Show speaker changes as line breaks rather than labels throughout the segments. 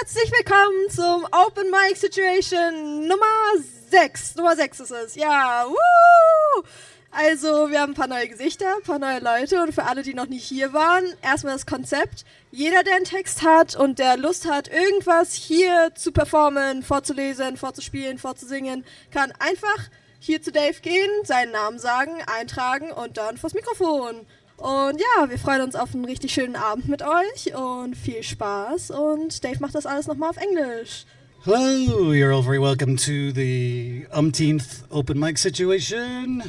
Herzlich willkommen zum Open Mic Situation Nummer 6. Nummer 6 ist es. Ja, woo! Also, wir haben ein paar neue Gesichter, ein paar neue Leute und für alle, die noch nicht hier waren, erstmal das Konzept. Jeder, der einen Text hat und der Lust hat, irgendwas hier zu performen, vorzulesen, vorzuspielen, vorzusingen, kann einfach hier zu Dave gehen, seinen Namen sagen, eintragen und dann vors Mikrofon. Und ja, wir freuen uns auf einen richtig schönen Abend mit euch und viel Spaß. Und Dave macht das alles nochmal auf Englisch.
Hello, you're all very welcome to the umpteenth open mic situation.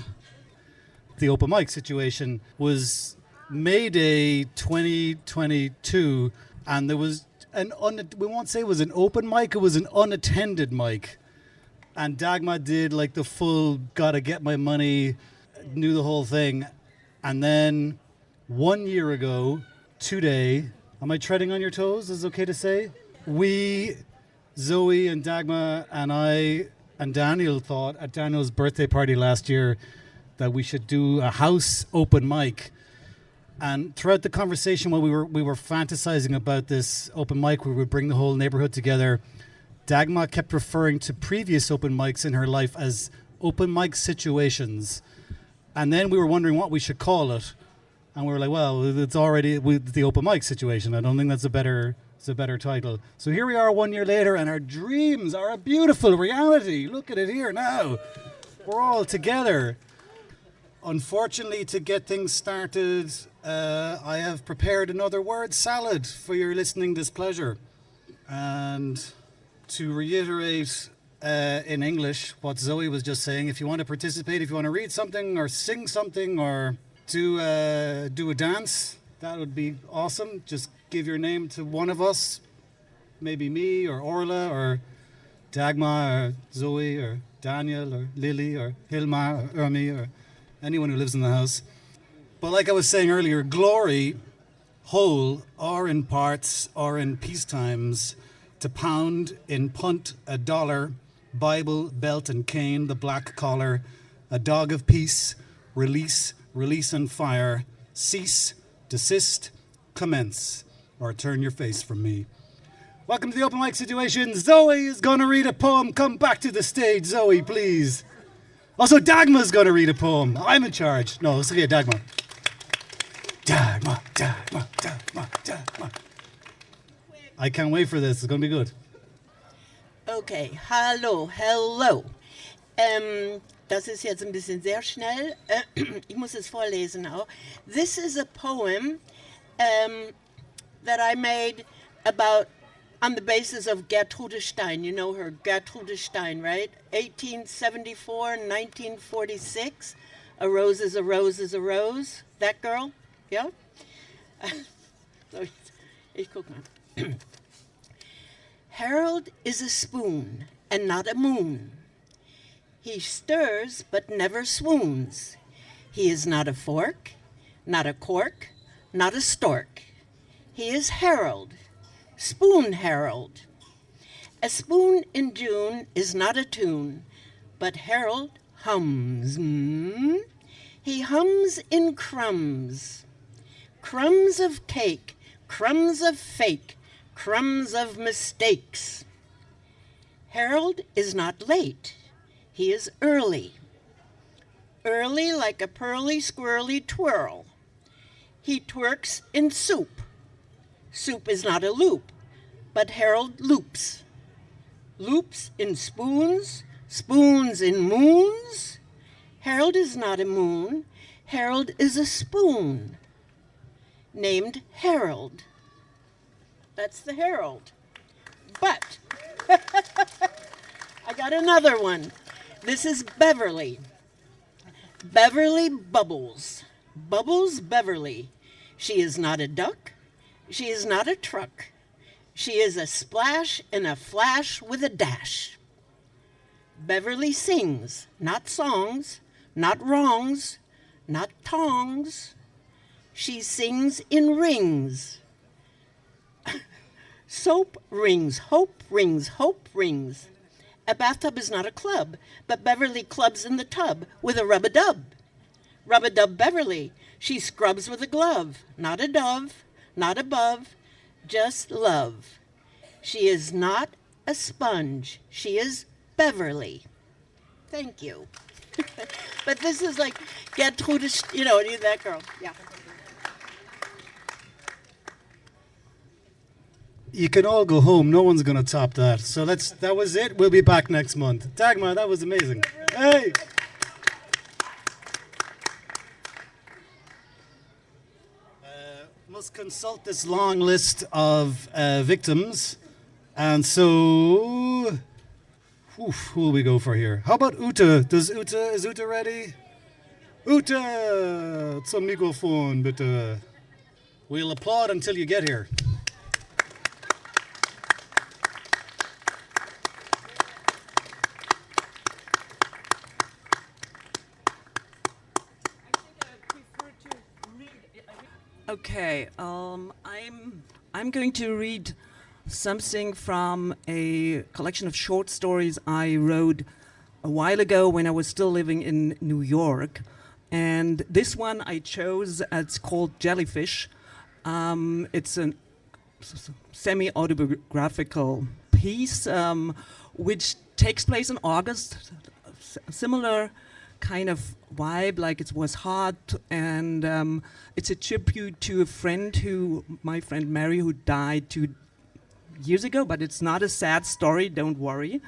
The open mic situation was May Day 2022, and there was we won't say it was an open mic, it was an unattended mic. And Dagmar did like the full gotta get my money, knew the whole thing. And then 1 year ago, today, am I treading on your toes? Is it okay to say? We, Zoe and Dagmar and I and Daniel thought at Daniel's birthday party last year that we should do a house open mic. And throughout the conversation while we were fantasizing about this open mic, we would bring the whole neighborhood together. Dagmar kept referring to previous open mics in her life as open mic situations. And then we were wondering what we should call it. And we were like, well, it's already the open mic situation. I don't think that's a better title. So here we are 1 year later, and our dreams are a beautiful reality. Look at it here now. We're all together. Unfortunately, to get things started, I have prepared another word salad for your listening displeasure. And to reiterate in English what Zoe was just saying, if you want to participate, if you want to read something or sing something or do a dance, that would be awesome. Just give your name to one of us, maybe me or Orla or Dagmar or Zoe or Daniel or Lily or Hilma or Ermi or anyone who lives in the house. But like I was saying earlier, glory, whole, or in parts, or in peacetimes, to pound, in punt, a dollar, Bible, belt and cane, the black collar, a dog of peace, release and fire, cease, desist, commence, or turn your face from me. Welcome to the open mic situation. Zoe is going to read a poem. Come back to the stage, Zoe, please. Also, Dagmar's going to read a poem. I'm in charge. No, it's okay, Dagmar. Dagmar. I can't wait for this. It's going to be good.
Okay, hello. Das ist jetzt ein bisschen sehr schnell. Ich muss es vorlesen auch. This is a poem that I made on the basis of Gertrude Stein. You know her, Gertrude Stein, right? 1874, 1946. A rose is a rose is a rose. That girl? Yeah? So, ich guck mal. Harold is a spoon and not a moon. He stirs but never swoons. He is not a fork, not a cork, not a stork. He is Harold, Spoon Harold. A spoon in June is not a tune, but Harold hums. He hums in crumbs. Crumbs of cake, crumbs of fake, crumbs of mistakes. Harold is not late. He is early. Early like a pearly squirrely twirl. He twerks in soup. Soup is not a loop, but Harold loops. Loops in spoons, spoons in moons. Harold is not a moon. Harold is a spoon named Harold. That's the Harold. But I got another one. This is Beverly. Beverly Bubbles. Bubbles Beverly. She is not a duck. She is not a truck. She is a splash and a flash with a dash. Beverly sings, not songs, not wrongs, not tongs. She sings in rings. Soap rings, hope rings, hope rings. A bathtub is not a club, but Beverly clubs in the tub with a rub-a-dub. Rub-a-dub Beverly, she scrubs with a glove, not a dove, not above, just love. She is not a sponge. She is Beverly. Thank you. But this is like Gertrude, that girl. Yeah.
You can all go home. No one's going to top that. So that was it. We'll be back next month. Dagmar, that was amazing. Hey! Must consult this long list of victims. And so, who will we go for here? How about Ute? Is Ute ready? Ute, zum Mikrofon, bitte. We'll applaud until you get here.
Okay, I'm going to read something from a collection of short stories I wrote a while ago when I was still living in New York. And this one I chose, it's called Jellyfish. It's a semi-autobiographical piece which takes place in August. Similar kind of vibe, like it was hot, and it's a tribute to a friend my friend Mary, who died 2 years ago, but it's not a sad story, don't worry.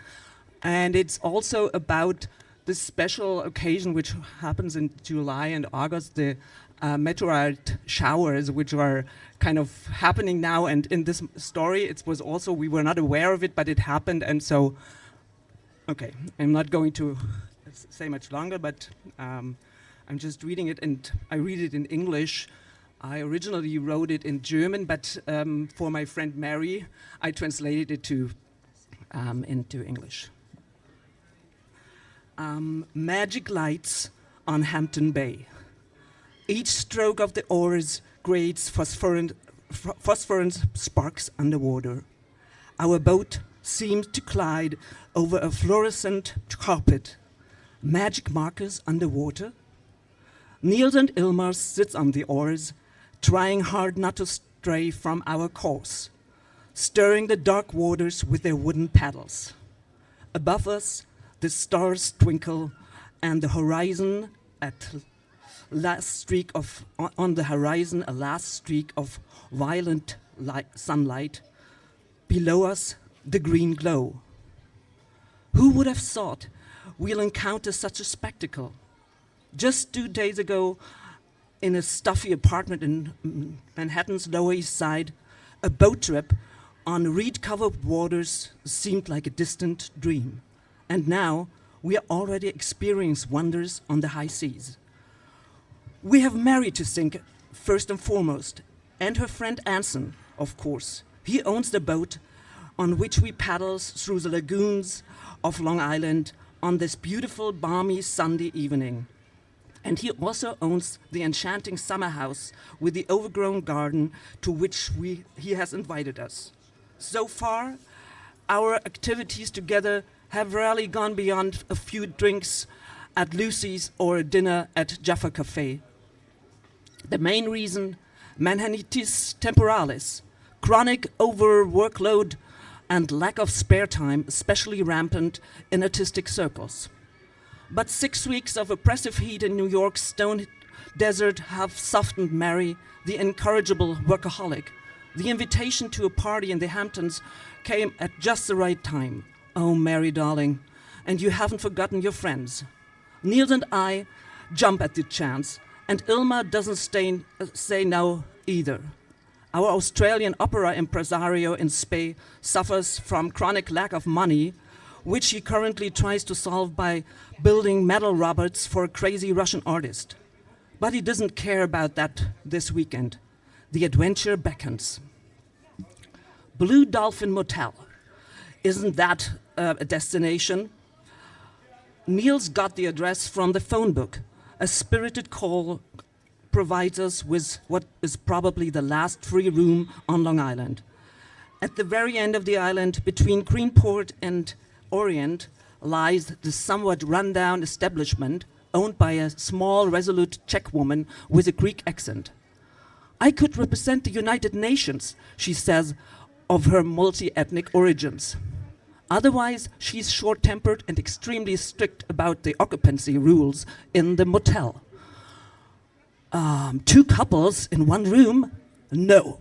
And it's also about this special occasion which happens in July and August, the meteorite showers, which are kind of happening now. And in this story, it was also, we were not aware of it, but it happened. And so, okay, I'm not going to say much longer, but I'm just reading it, and I read it in English. I originally wrote it in German, but for my friend Mary, I translated it into English. Magic lights on Hampton Bay. Each stroke of the oars creates phosphorescent sparks underwater. Our boat seems to glide over a fluorescent carpet. Magic markers underwater. Niels and Ilmar sits on the oars, trying hard not to stray from our course, stirring the dark waters with their wooden paddles. Above us, the stars twinkle, and the horizon on the horizon, a last streak of violent sunlight. Below us, the green glow. Who would have thought we'll encounter such a spectacle? Just 2 days ago, in a stuffy apartment in Manhattan's Lower East Side, a boat trip on reed-covered waters seemed like a distant dream. And now, we are already experiencing wonders on the high seas. We have Mary to thank, first and foremost, and her friend Anson, of course. He owns the boat on which we paddle through the lagoons of Long Island on this beautiful, balmy Sunday evening. And he also owns the enchanting summer house with the overgrown garden to which he has invited us. So far, our activities together have rarely gone beyond a few drinks at Lucy's or a dinner at Jaffa Cafe. The main reason, manhanitis temporalis, chronic overworkload and lack of spare time, especially rampant in artistic circles. But 6 weeks of oppressive heat in New York's stone desert have softened Mary, the incorrigible workaholic. The invitation to a party in the Hamptons came at just the right time. Oh, Mary, darling, and you haven't forgotten your friends. Niels and I jump at the chance, and Ilma doesn't say no either. Our Australian opera impresario in Spain suffers from chronic lack of money, which he currently tries to solve by building metal robots for a crazy Russian artist. But he doesn't care about that this weekend. The adventure beckons. Blue Dolphin Motel. Isn't that a destination? Niels got the address from the phone book. A spirited call provides us with what is probably the last free room on Long Island. At the very end of the island, between Greenport and Orient, lies the somewhat run-down establishment owned by a small, resolute Czech woman with a Greek accent. I could represent the United Nations, she says, of her multi-ethnic origins. Otherwise, she's short-tempered and extremely strict about the occupancy rules in the motel. 2 couples in one room? No.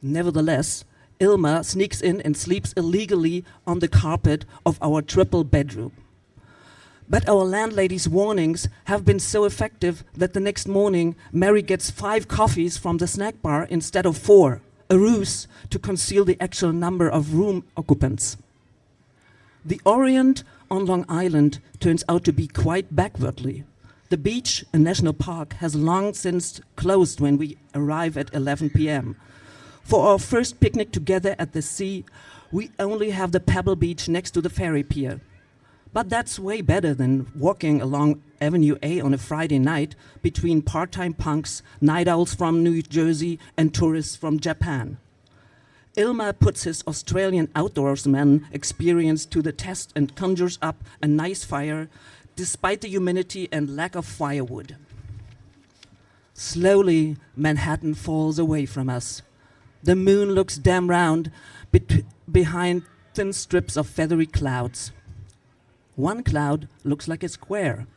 Nevertheless, Ilma sneaks in and sleeps illegally on the carpet of our triple bedroom. But our landlady's warnings have been so effective that the next morning, Mary gets 5 coffees from the snack bar instead of 4, a ruse to conceal the actual number of room occupants. The Orient on Long Island turns out to be quite backwardly. The beach, a national park, has long since closed when we arrive at 11 p.m. For our first picnic together at the sea, we only have the pebble beach next to the ferry pier. But that's way better than walking along Avenue A on a Friday night between part-time punks, night owls from New Jersey, and tourists from Japan. Ilma puts his Australian outdoorsman experience to the test and conjures up a nice fire despite the humidity and lack of firewood. Slowly, Manhattan falls away from us. The moon looks damn round behind thin strips of feathery clouds. One cloud looks like a square.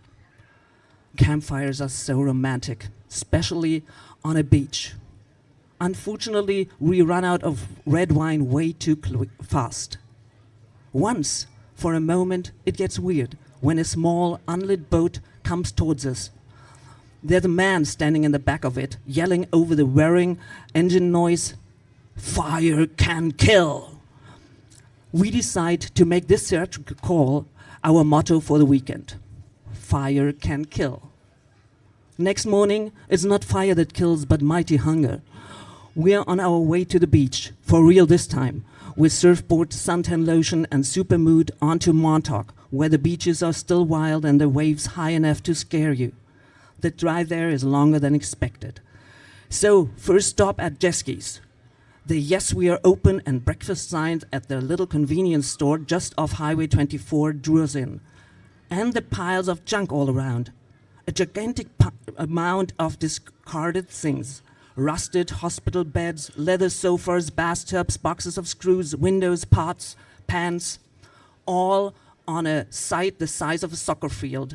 Campfires are so romantic, especially on a beach. Unfortunately, we run out of red wine way too fast. Once, for a moment, it gets weird when a small, unlit boat comes towards us. There's a man standing in the back of it, yelling over the whirring engine noise, "Fire can kill!" We decide to make this search call our motto for the weekend. Fire can kill. Next morning, it's not fire that kills, but mighty hunger. We are on our way to the beach, for real this time, with surfboard, suntan lotion, and super mood onto Montauk, where the beaches are still wild and the waves high enough to scare you. The drive there is longer than expected. So, first stop at Jesky's. The "Yes, we are open" and breakfast signs at their little convenience store just off Highway 24 drew us in. And the piles of junk all around. A gigantic amount of discarded things. Rusted hospital beds, leather sofas, bathtubs, boxes of screws, windows, pots, pans, all on a site the size of a soccer field.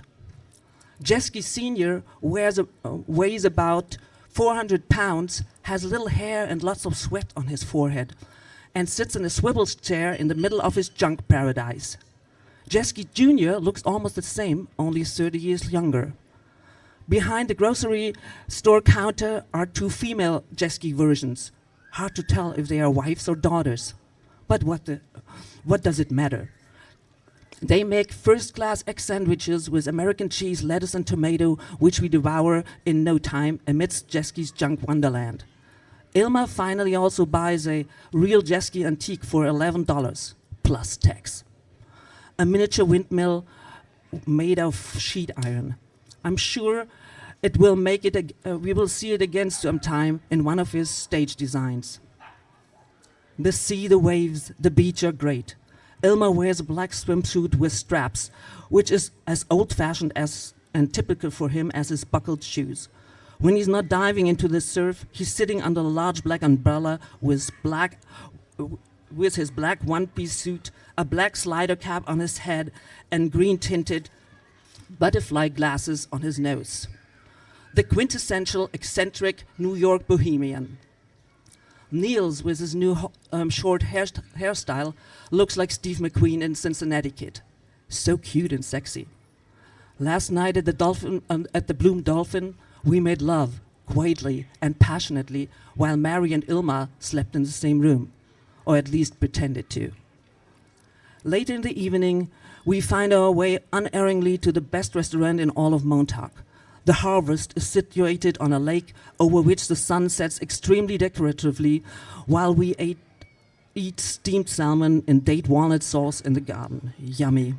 Jesky Sr. weighs about 400 pounds, has little hair and lots of sweat on his forehead, and sits in a swivel chair in the middle of his junk paradise. Jesky Jr. looks almost the same, only 30 years younger. Behind the grocery store counter are 2 female Jesky versions. Hard to tell if they are wives or daughters. But what does it matter? They make first-class egg sandwiches with American cheese, lettuce, and tomato, which we devour in no time amidst Jesky's junk wonderland. Ilma finally also buys a real Jesky antique for $11, plus tax. A miniature windmill made of sheet iron. I'm sure it will make it. We will see it again sometime in one of his stage designs. The sea, the waves, the beach are great. Ilma wears a black swimsuit with straps, which is as old-fashioned as and typical for him as his buckled shoes. When he's not diving into the surf, he's sitting under a large black umbrella with his black one-piece suit, a black slider cap on his head, and green-tinted butterfly glasses on his nose. The quintessential eccentric New York bohemian. Niels, with his new short hairstyle, looks like Steve McQueen in Cincinnati Kid. So cute and sexy. Last night at the Bloom Dolphin, we made love, quietly and passionately, while Mary and Ilma slept in the same room, or at least pretended to. Later in the evening, we find our way unerringly to the best restaurant in all of Montauk. The Harvest is situated on a lake over which the sun sets extremely decoratively while we eat steamed salmon in date walnut sauce in the garden. Yummy.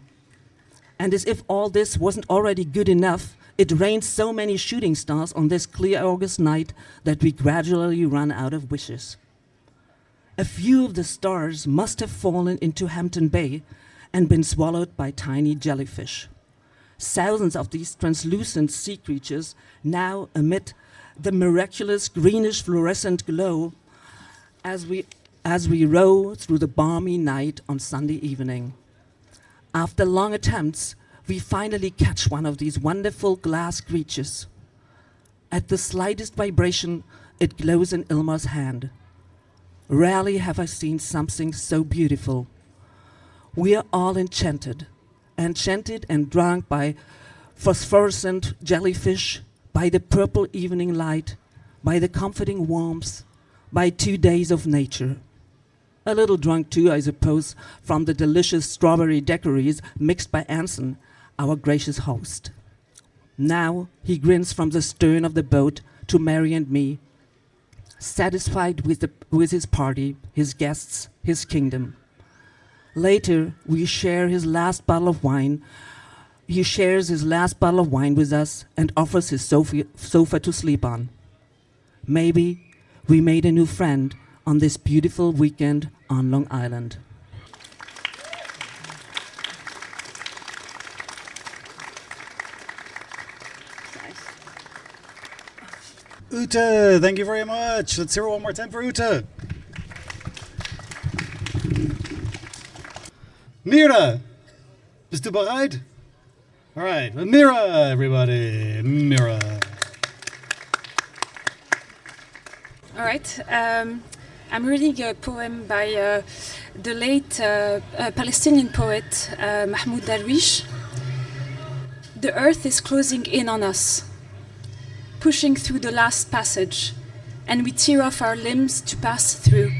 And as if all this wasn't already good enough, it rains so many shooting stars on this clear August night that we gradually run out of wishes. A few of the stars must have fallen into Hampton Bay and been swallowed by tiny jellyfish. Thousands of these translucent sea creatures now emit the miraculous greenish fluorescent glow as we as we row through the balmy night on Sunday evening. After long attempts, we finally catch one of these wonderful glass creatures. At the slightest vibration, it glows in Ilmar's hand. Rarely have I seen something so beautiful. We are all enchanted and drunk by phosphorescent jellyfish, by the purple evening light, by the comforting warmth, by 2 days of nature. A little drunk too, I suppose, from the delicious strawberry daiquiris mixed by Anson, our gracious host. Now he grins from the stern of the boat to Mary and me, satisfied with his party, his guests, his kingdom. Later, we share his last bottle of wine. He shares his last bottle of wine with us and offers his sofa to sleep on. Maybe we made a new friend on this beautiful weekend on Long Island.
Ute, thank you very much. Let's hear it one more time for Ute. Mira, bist du bereit? All right, Mira, everybody. Mira.
All right. I'm reading a poem by the late Palestinian poet Mahmoud Darwish. The earth is closing in on us, pushing through the last passage, and we tear off our limbs to pass through.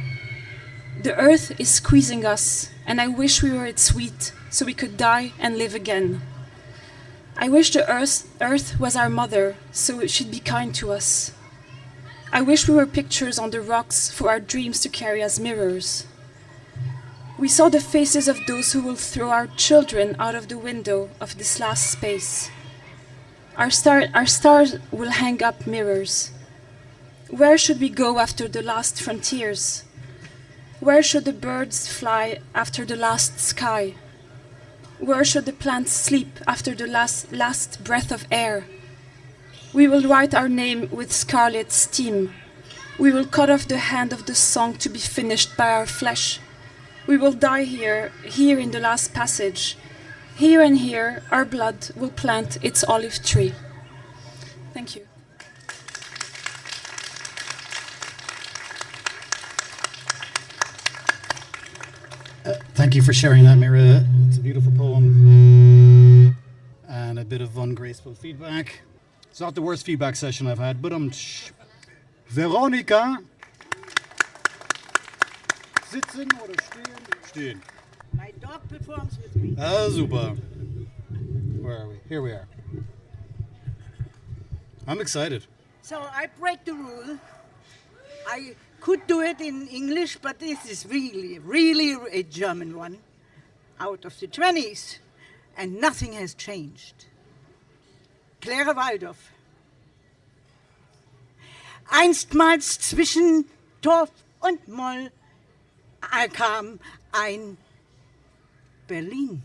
The earth is squeezing us, and I wish we were its wheat so we could die and live again. I wish the earth was our mother so she'd be kind to us. I wish we were pictures on the rocks for our dreams to carry as mirrors. We saw the faces of those who will throw our children out of the window of this last space. Our stars will hang up mirrors. Where should we go after the last frontiers? Where should the birds fly after the last sky? Where should the plants sleep after the last breath of air? We will write our name with scarlet steam. We will cut off the hand of the song to be finished by our flesh. We will die here in the last passage. Here and here, our blood will plant its olive tree. Thank you.
Thank you for sharing that, Mira. It's a beautiful poem and a bit of ungraceful feedback. It's not the worst feedback session I've had, but Veronika. Sitzen oder stehen? Stehen.
My dog performs with me.
Ah, super. Where are we? Here we are. I'm excited.
So I break the rule. I could do it in English, but this is really a German one out of the 20s, and nothing has changed. Claire Waldorf. Einstmals zwischen Torf und Moll kam ein Berlin.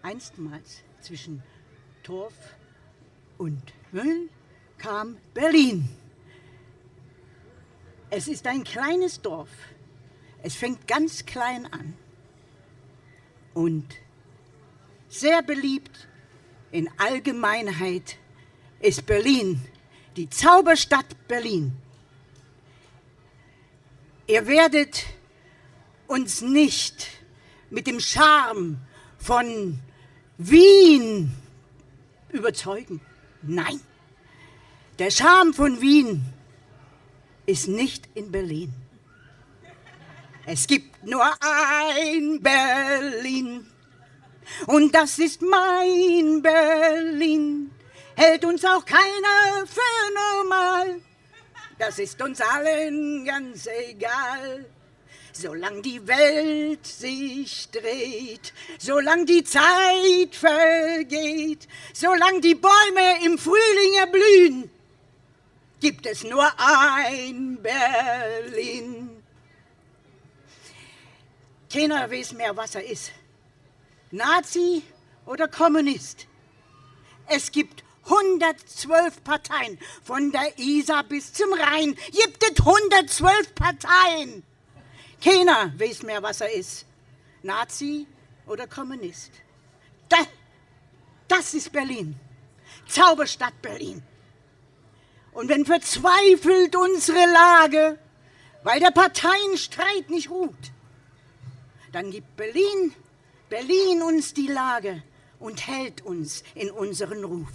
Einstmals zwischen Torf und Möll kam Berlin. Es ist ein kleines Dorf. Es fängt ganz klein an. Und sehr beliebt in Allgemeinheit ist Berlin, die Zauberstadt Berlin. Ihr werdet uns nicht mit dem Charme von Wien überzeugen. Nein, der Charme von Wien ist nicht in Berlin. Es gibt nur ein Berlin und das ist mein Berlin. Hält uns auch keiner für normal, das ist uns allen ganz egal. Solange die Welt sich dreht, solange die Zeit vergeht, solange die Bäume im Frühling erblühen, gibt es nur ein Berlin. Keiner weiß mehr, was er ist. Nazi oder Kommunist. Es gibt 112 Parteien, von der Isar bis zum Rhein, gibt es 112 Parteien. Keiner weiß mehr, was er ist, Nazi oder Kommunist. Das ist Berlin, Zauberstadt Berlin. Und wenn verzweifelt unsere Lage, weil der Parteienstreit nicht ruht, dann gibt Berlin uns die Lage und hält uns in unseren Ruf.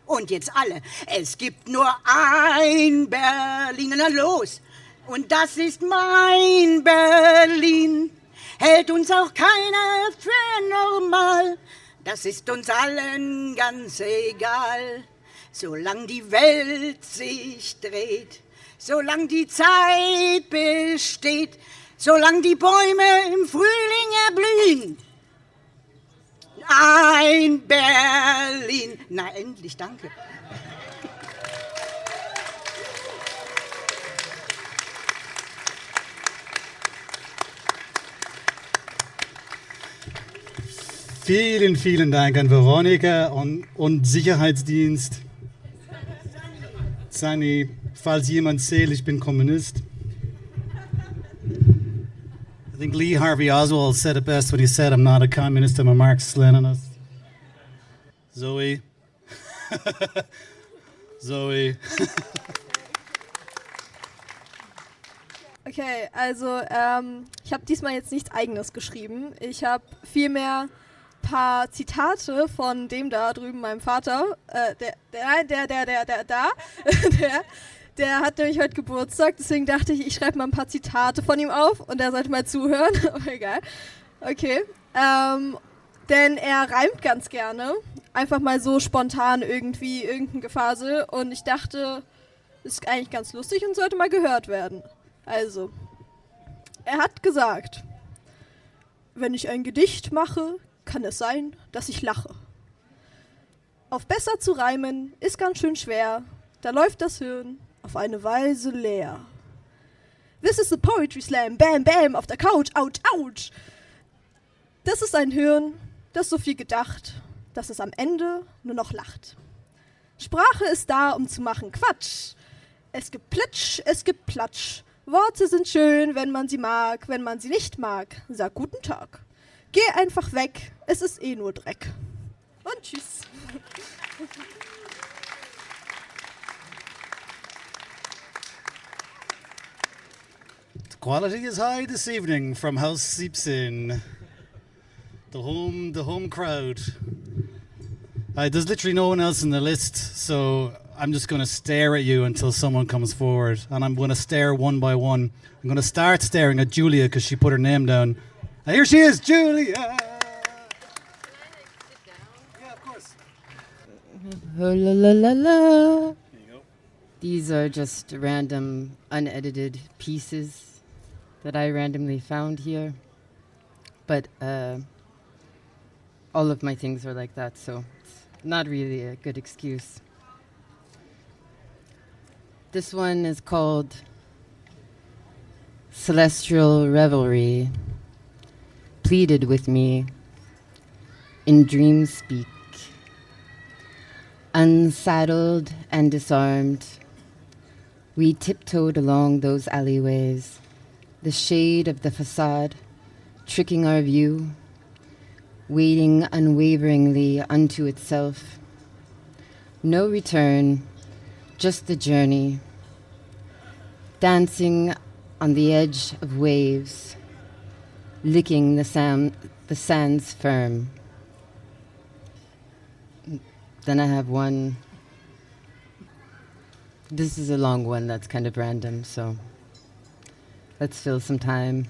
Und jetzt alle, es gibt nur ein Berlin, na los, und das ist mein Berlin. Hält uns auch keiner für normal, das ist uns allen ganz egal. Solange die Welt sich dreht, solange die Zeit besteht, solange die Bäume im Frühling erblühen. Ein Berlin. Na endlich, danke.
Vielen, vielen Dank an Veronika und Sicherheitsdienst. Sani, falls jemand zählt, ich bin Kommunist. I think Lee Harvey Oswald said it best when he said, I'm not a communist, I'm a Marxist-Leninist. Zoe. Zoe.
Okay, also ich habe diesmal jetzt nichts Eigenes geschrieben. Ich habe vielmehr ein paar Zitate von dem da drüben, meinem Vater. Der hat nämlich heute Geburtstag, deswegen dachte ich, ich schreibe mal ein paar Zitate von ihm auf und er sollte mal zuhören. Aber egal. Okay. Denn er reimt ganz gerne. Einfach mal so spontan irgendwie irgendein Gefasel. Und ich dachte, ist eigentlich ganz lustig und sollte mal gehört werden. Also, er hat gesagt, wenn ich ein Gedicht mache, kann es sein, dass ich lache. Auf besser zu reimen ist ganz schön schwer, da läuft das Hirn auf eine Weise leer. This is the Poetry Slam, bam bam, auf der Couch, ouch ouch. Das ist ein Hirn, das so viel gedacht, dass es am Ende nur noch lacht. Sprache ist da, um zu machen Quatsch. Es gibt Plitsch, es gibt Platsch. Worte sind schön, wenn man sie mag, wenn man sie nicht mag, sag guten Tag. Geh einfach weg, es ist eh nur Dreck. Und tschüss.
The quality is high this evening from House Siepsin. The home crowd. There's literally no one else in the list, so I'm just going to stare at you until someone comes forward. And I'm going to stare one by one. I'm going to start staring at Julia because she put her name down. And here she is, Julia! Yeah, of course.
Oh, la la la la.
There you go.
These are just random, unedited pieces that I randomly found here. But all of my things are like that, so it's not really a good excuse. This one is called Celestial Revelry. Pleaded with me in dream speak. Unsaddled and disarmed, we tiptoed along those alleyways, the shade of the facade tricking our view, waiting unwaveringly unto itself. No return, just the journey, dancing on the edge of waves, licking the sands firm. Then I have one. This is a long one that's kind of random, so let's fill some time.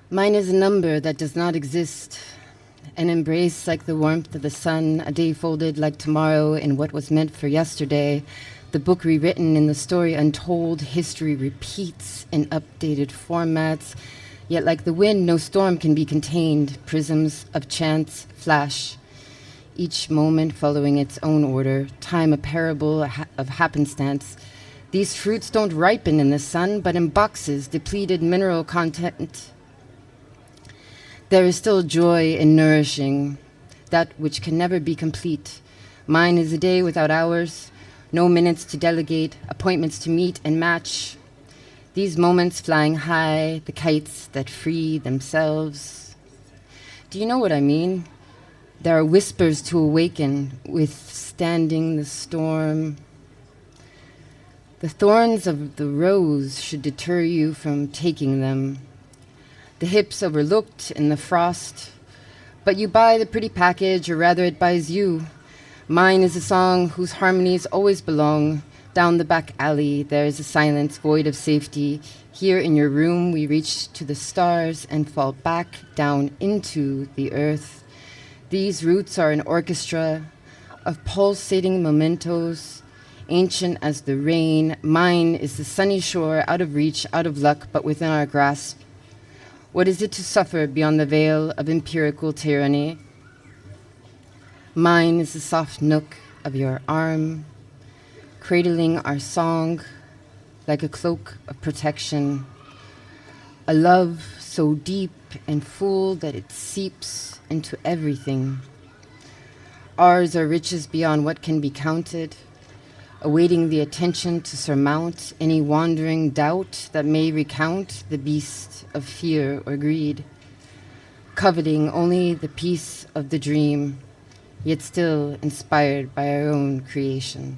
Mine is a number that does not exist, an embrace like the warmth of the sun, a day folded like tomorrow in what was meant for yesterday, the book rewritten in the story untold, history repeats in updated formats, yet like the wind, no storm can be contained, prisms of chance flash, each moment following its own order, time a parable of happenstance. These fruits don't ripen in the sun, but in boxes, depleted mineral content. There is still joy in nourishing, that which can never be complete. Mine is a day without hours, no minutes to delegate, appointments to meet and match. These moments flying high, the kites that free themselves. Do you know what I mean? There are whispers to awaken, withstanding the storm. The thorns of the rose should deter you from taking them. The hips overlooked in the frost, but you buy the pretty package, or rather it buys you. Mine is a song whose harmonies always belong. Down the back alley, there is a silence void of safety. Here in your room, we reach to the stars and fall back down into the earth. These roots are an orchestra of pulsating mementos, ancient as the rain. Mine is the sunny shore, out of reach, out of luck, but within our grasp. What is it to suffer beyond the veil of empirical tyranny? Mine is the soft nook of your arm, cradling our song like a cloak of protection. A love so deep and full that it seeps into everything. Ours are riches beyond what can be counted, awaiting the attention to surmount any wandering doubt that may recount the beast of fear or greed, coveting only the peace of the dream, yet still inspired by our own creation.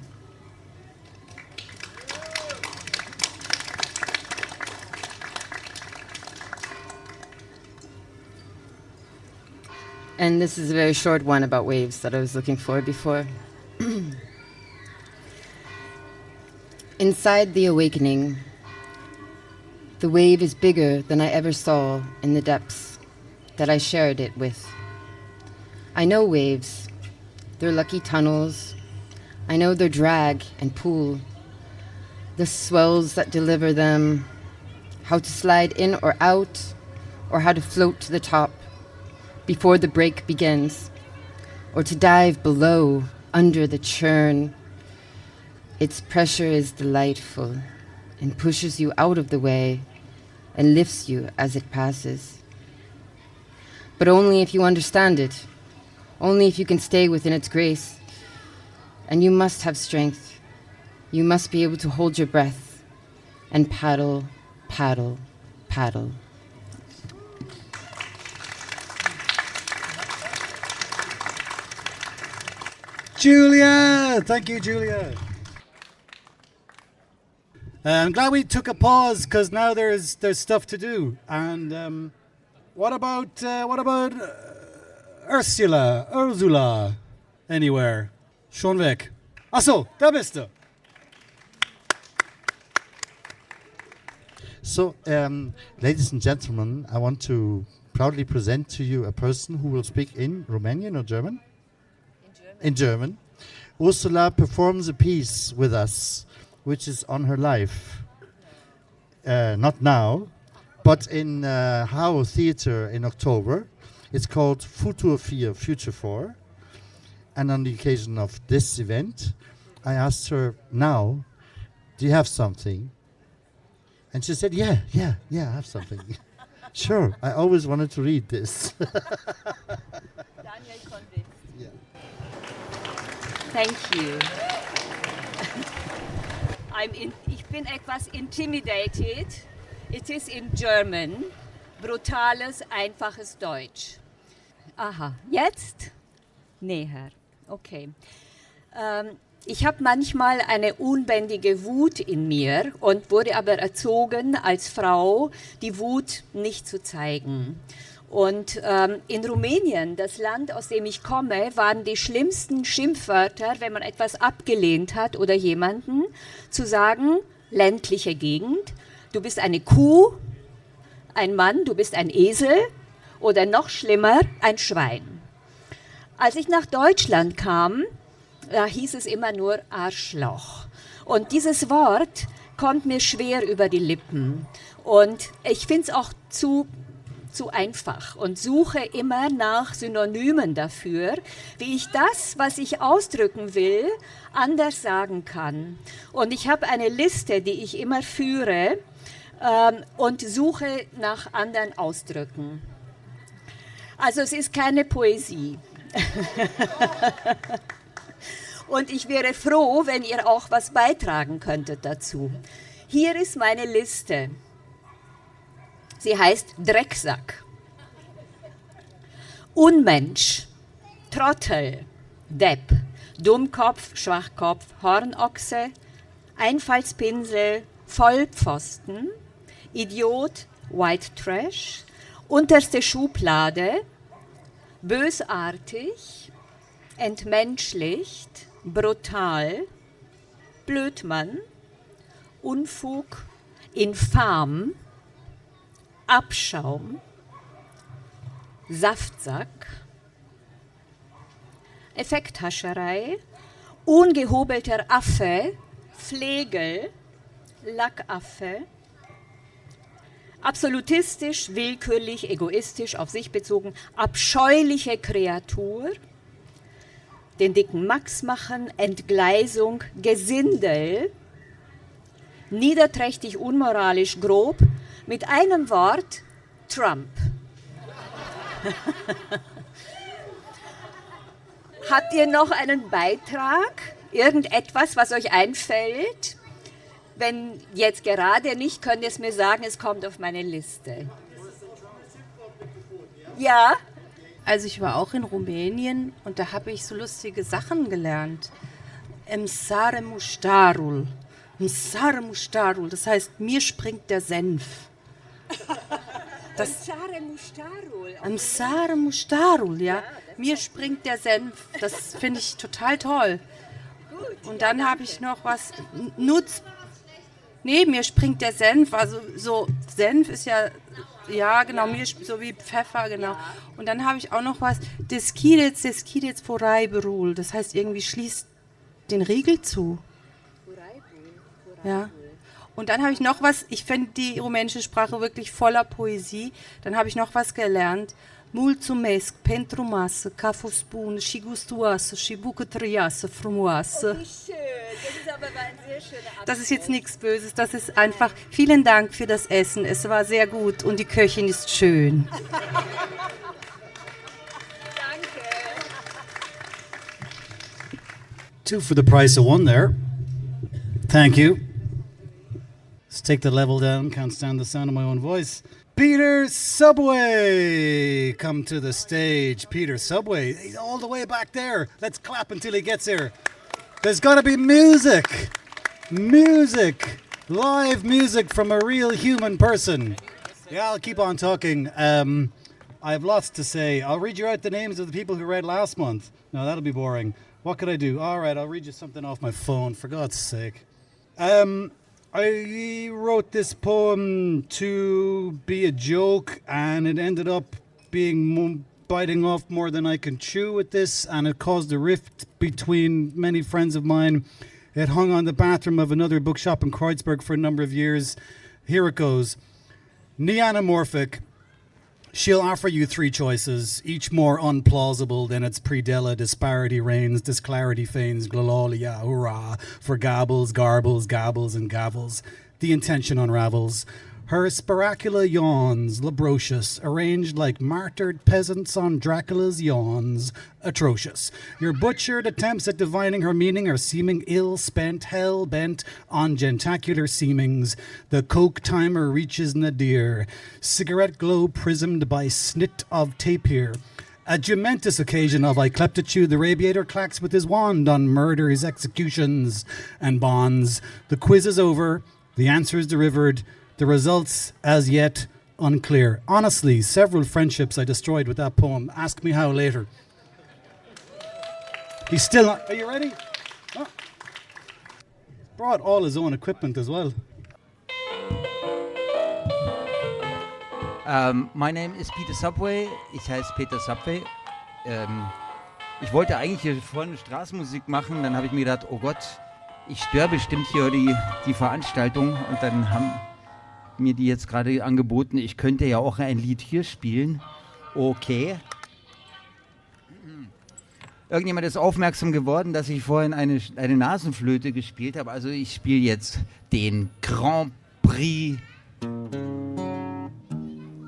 And this is a very short one about waves that I was looking for before. Inside the awakening, the wave is bigger than I ever saw in the depths that I shared it with. I know waves, their lucky tunnels. I know their drag and pull, the swells that deliver them, how to slide in or out, or how to float to the top before the break begins, or to dive below under the churn. Its pressure is delightful and pushes you out of the way and lifts you as it passes. But only if you understand it, only if you can stay within its grace. And you must have strength. You must be able to hold your breath and paddle, paddle, paddle.
Julia! Thank you, Julia. I'm glad we took a pause because now there's stuff to do. And what about Ursula? Anywhere? Schon weg. Ach so, da bist du.
So, ladies and gentlemen, I want to proudly present to you a person who will speak in Romanian or German? In German. Ursula performs a piece with us, which is on her life. Not now, but in How Theatre in October. It's called Futur 4, Future 4. And on the occasion of this event, I asked her, now, do you have something? And she said, yeah, I have something. Sure, I always wanted to read this.
Daniel convinced.
Yeah.
Thank you. Ich bin etwas intimidated. It is in German. Brutales, einfaches Deutsch. Aha, jetzt? Näher. Okay. Ich habe manchmal eine unbändige Wut in mir und wurde aber erzogen, als Frau die Wut nicht zu zeigen. Und in Rumänien, das Land, aus dem ich komme, waren die schlimmsten Schimpfwörter, wenn man etwas abgelehnt hat oder jemanden, zu sagen, ländliche Gegend, du bist eine Kuh, ein Mann, du bist ein Esel oder noch schlimmer, ein Schwein. Als ich nach Deutschland kam, da hieß es immer nur Arschloch. Und dieses Wort kommt mir schwer über die Lippen. Und ich finde es auch zu einfach und suche immer nach Synonymen dafür, wie ich das, was ich ausdrücken will, anders sagen kann. Und ich habe eine Liste, die ich immer führe und suche nach anderen Ausdrücken. Also es ist keine Poesie. Und ich wäre froh, wenn ihr auch was beitragen könntet dazu. Hier ist meine Liste. Sie heißt Drecksack, Unmensch, Trottel, Depp, Dummkopf, Schwachkopf, Hornochse, Einfallspinsel, Vollpfosten, Idiot, White Trash, unterste Schublade, bösartig, entmenschlicht, brutal, Blödmann, Unfug, infam, Abschaum, Saftsack, Effekthascherei, ungehobelter Affe, Flegel, Lackaffe, absolutistisch, willkürlich, egoistisch, auf sich bezogen, abscheuliche Kreatur, den dicken Max machen, Entgleisung, Gesindel, niederträchtig, unmoralisch, grob, mit einem Wort, Trump. Habt ihr noch einen Beitrag? Irgendetwas, was euch einfällt? Wenn jetzt gerade nicht, könnt ihr es mir sagen, es kommt auf meine Liste. Ja?
Also ich war auch in Rumänien und da habe ich so lustige Sachen gelernt. Msare muștarul. Msare muștarul, das heißt, mir springt der Senf. Msare muștarul, ja. Mir springt der Senf. Das finde ich total toll. Und dann habe ich noch was. Mir springt der Senf. Also so Senf ist ja, genau, mir so wie Pfeffer, genau. Und dann habe ich auch noch was. Deskideți vorbeiberul. Das heißt irgendwie schließt den Riegel zu. Ja. Und dann habe ich noch was, ich finde die rumänische Sprache wirklich voller Poesie. Dann habe ich noch was gelernt. Mulțumesc pentru masă, că a fost bună și gustoasă și bucătăreasă frumoasă. Das ist jetzt nichts Böses, das ist einfach, vielen Dank für das Essen, es war sehr gut und die Köchin ist schön.
Two for the price of one there. Thank you. Let's take the level down, can't stand the sound of my own voice. Peter Subway, come to the stage. Peter Subway, he's all the way back there. Let's clap until he gets here. There's got to be music. Music. Live music from a real human person. Yeah, I'll keep on talking. I have lots to say. I'll read you out the names of the people who read last month. No, that'll be boring. What could I do? All right, I'll read you something off my phone, for God's sake. I wrote this poem to be a joke, and it ended up being biting off more than I can chew with this, and it caused a rift between many friends of mine. It hung on the bathroom of another bookshop in Kreuzberg for a number of years. Here it goes. Neanamorphic. She'll offer you three choices, each more unplausible than its predella. Disparity reigns, disclarity feigns, glalolia, hurrah, for gabbles, garbles, gabbles, and gavels. The intention unravels. Her spiracula yawns, labrocious, arranged like martyred peasants on Dracula's yawns. Atrocious. Your butchered attempts at divining her meaning are seeming ill-spent, hell-bent on gentacular seemings. The coke timer reaches nadir. Cigarette glow prismed by snit of tapir. A momentous occasion of ecleptitude, the radiator clacks with his wand on murders, executions, and bonds. The quiz is over, the answers delivered, the results as yet unclear. Honestly, several friendships I destroyed with that poem. Ask me how later. He's still not. Are you ready? Oh. Brought all his own equipment as well.
My name is Peter Subway. Ich heiße Peter Subway. Ich wollte eigentlich hier vorne Straßenmusik machen. Dann habe ich mir gedacht, oh Gott, ich störe bestimmt hier die Veranstaltung. Und dann haben mir die jetzt gerade angeboten, ich könnte ja auch ein Lied hier spielen. Okay. Irgendjemand ist aufmerksam geworden, dass ich vorhin eine Nasenflöte gespielt habe. Also ich spiele jetzt den Grand Prix.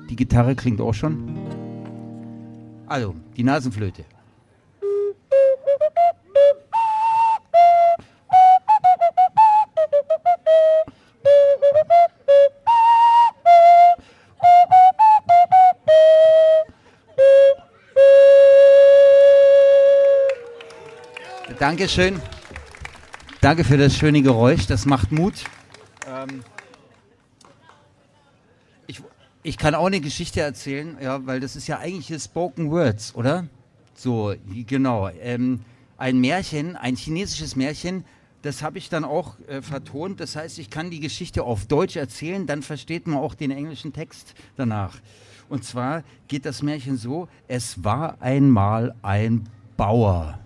Die Gitarre klingt auch schon. Also, die Nasenflöte. Dankeschön. Danke für das schöne Geräusch, das macht Mut. Ich kann auch eine Geschichte erzählen, ja, weil das ist ja eigentlich hier Spoken Words, oder? So, genau. Ein Märchen, ein chinesisches Märchen, das habe ich dann auch vertont. Das heißt, ich kann die Geschichte auf Deutsch erzählen, dann versteht man auch den englischen Text danach. Und zwar geht das Märchen so: Es war einmal ein Bauer.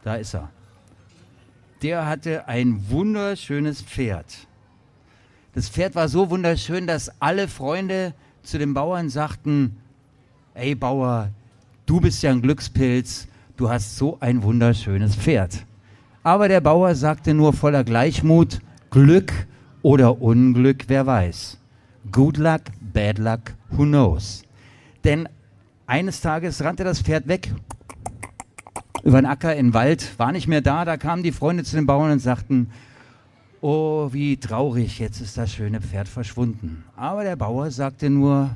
Da ist er. Der hatte ein wunderschönes Pferd. Das Pferd war so wunderschön, dass alle Freunde zu dem Bauern sagten: Ey Bauer, du bist ja ein Glückspilz, du hast so ein wunderschönes Pferd. Aber der Bauer sagte nur voller Gleichmut: Glück oder Unglück, wer weiß. Good luck, bad luck, who knows. Denn eines Tages rannte das Pferd weg, über den Acker in den Wald, war nicht mehr da. Da kamen die Freunde zu den Bauern und sagten: Oh, wie traurig, jetzt ist das schöne Pferd verschwunden. Aber der Bauer sagte nur: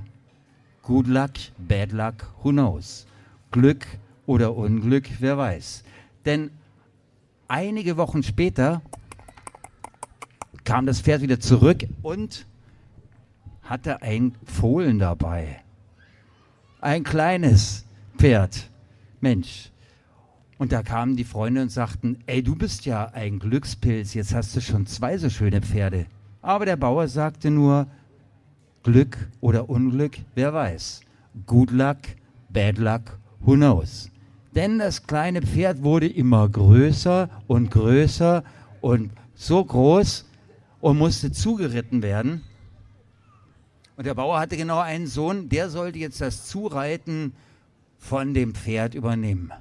Good luck, bad luck, who knows. Glück oder Unglück, wer weiß. Denn einige Wochen später kam das Pferd wieder zurück und hatte ein Fohlen dabei. Ein kleines Pferd. Mensch. Und da kamen die Freunde und sagten: Ey, du bist ja ein Glückspilz, jetzt hast du schon 2 so schöne Pferde. Aber der Bauer sagte nur: Glück oder Unglück, wer weiß. Good luck, bad luck, who knows. Denn das kleine Pferd wurde immer größer und so groß und musste zugeritten werden. Und der Bauer hatte genau einen Sohn, der sollte jetzt das Zureiten von dem Pferd übernehmen.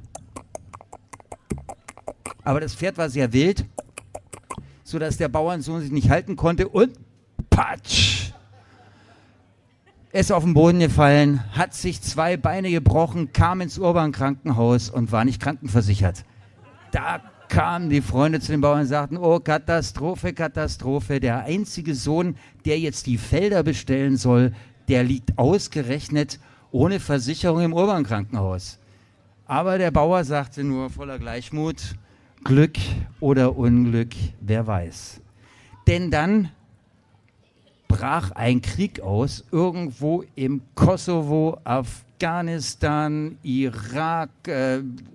Aber das Pferd war sehr wild, sodass der Bauernsohn sich nicht halten konnte und patsch! Er ist auf den Boden gefallen, hat sich 2 Beine gebrochen, kam ins Urban-Krankenhaus und war nicht krankenversichert. Da kamen die Freunde zu den Bauern und sagten: Oh, Katastrophe, Katastrophe, der einzige Sohn, der jetzt die Felder bestellen soll, der liegt ausgerechnet ohne Versicherung im Urban-Krankenhaus. Aber der Bauer sagte nur voller Gleichmut: Glück oder Unglück, wer weiß. Denn dann brach ein Krieg aus, irgendwo im Kosovo, Afghanistan, Irak,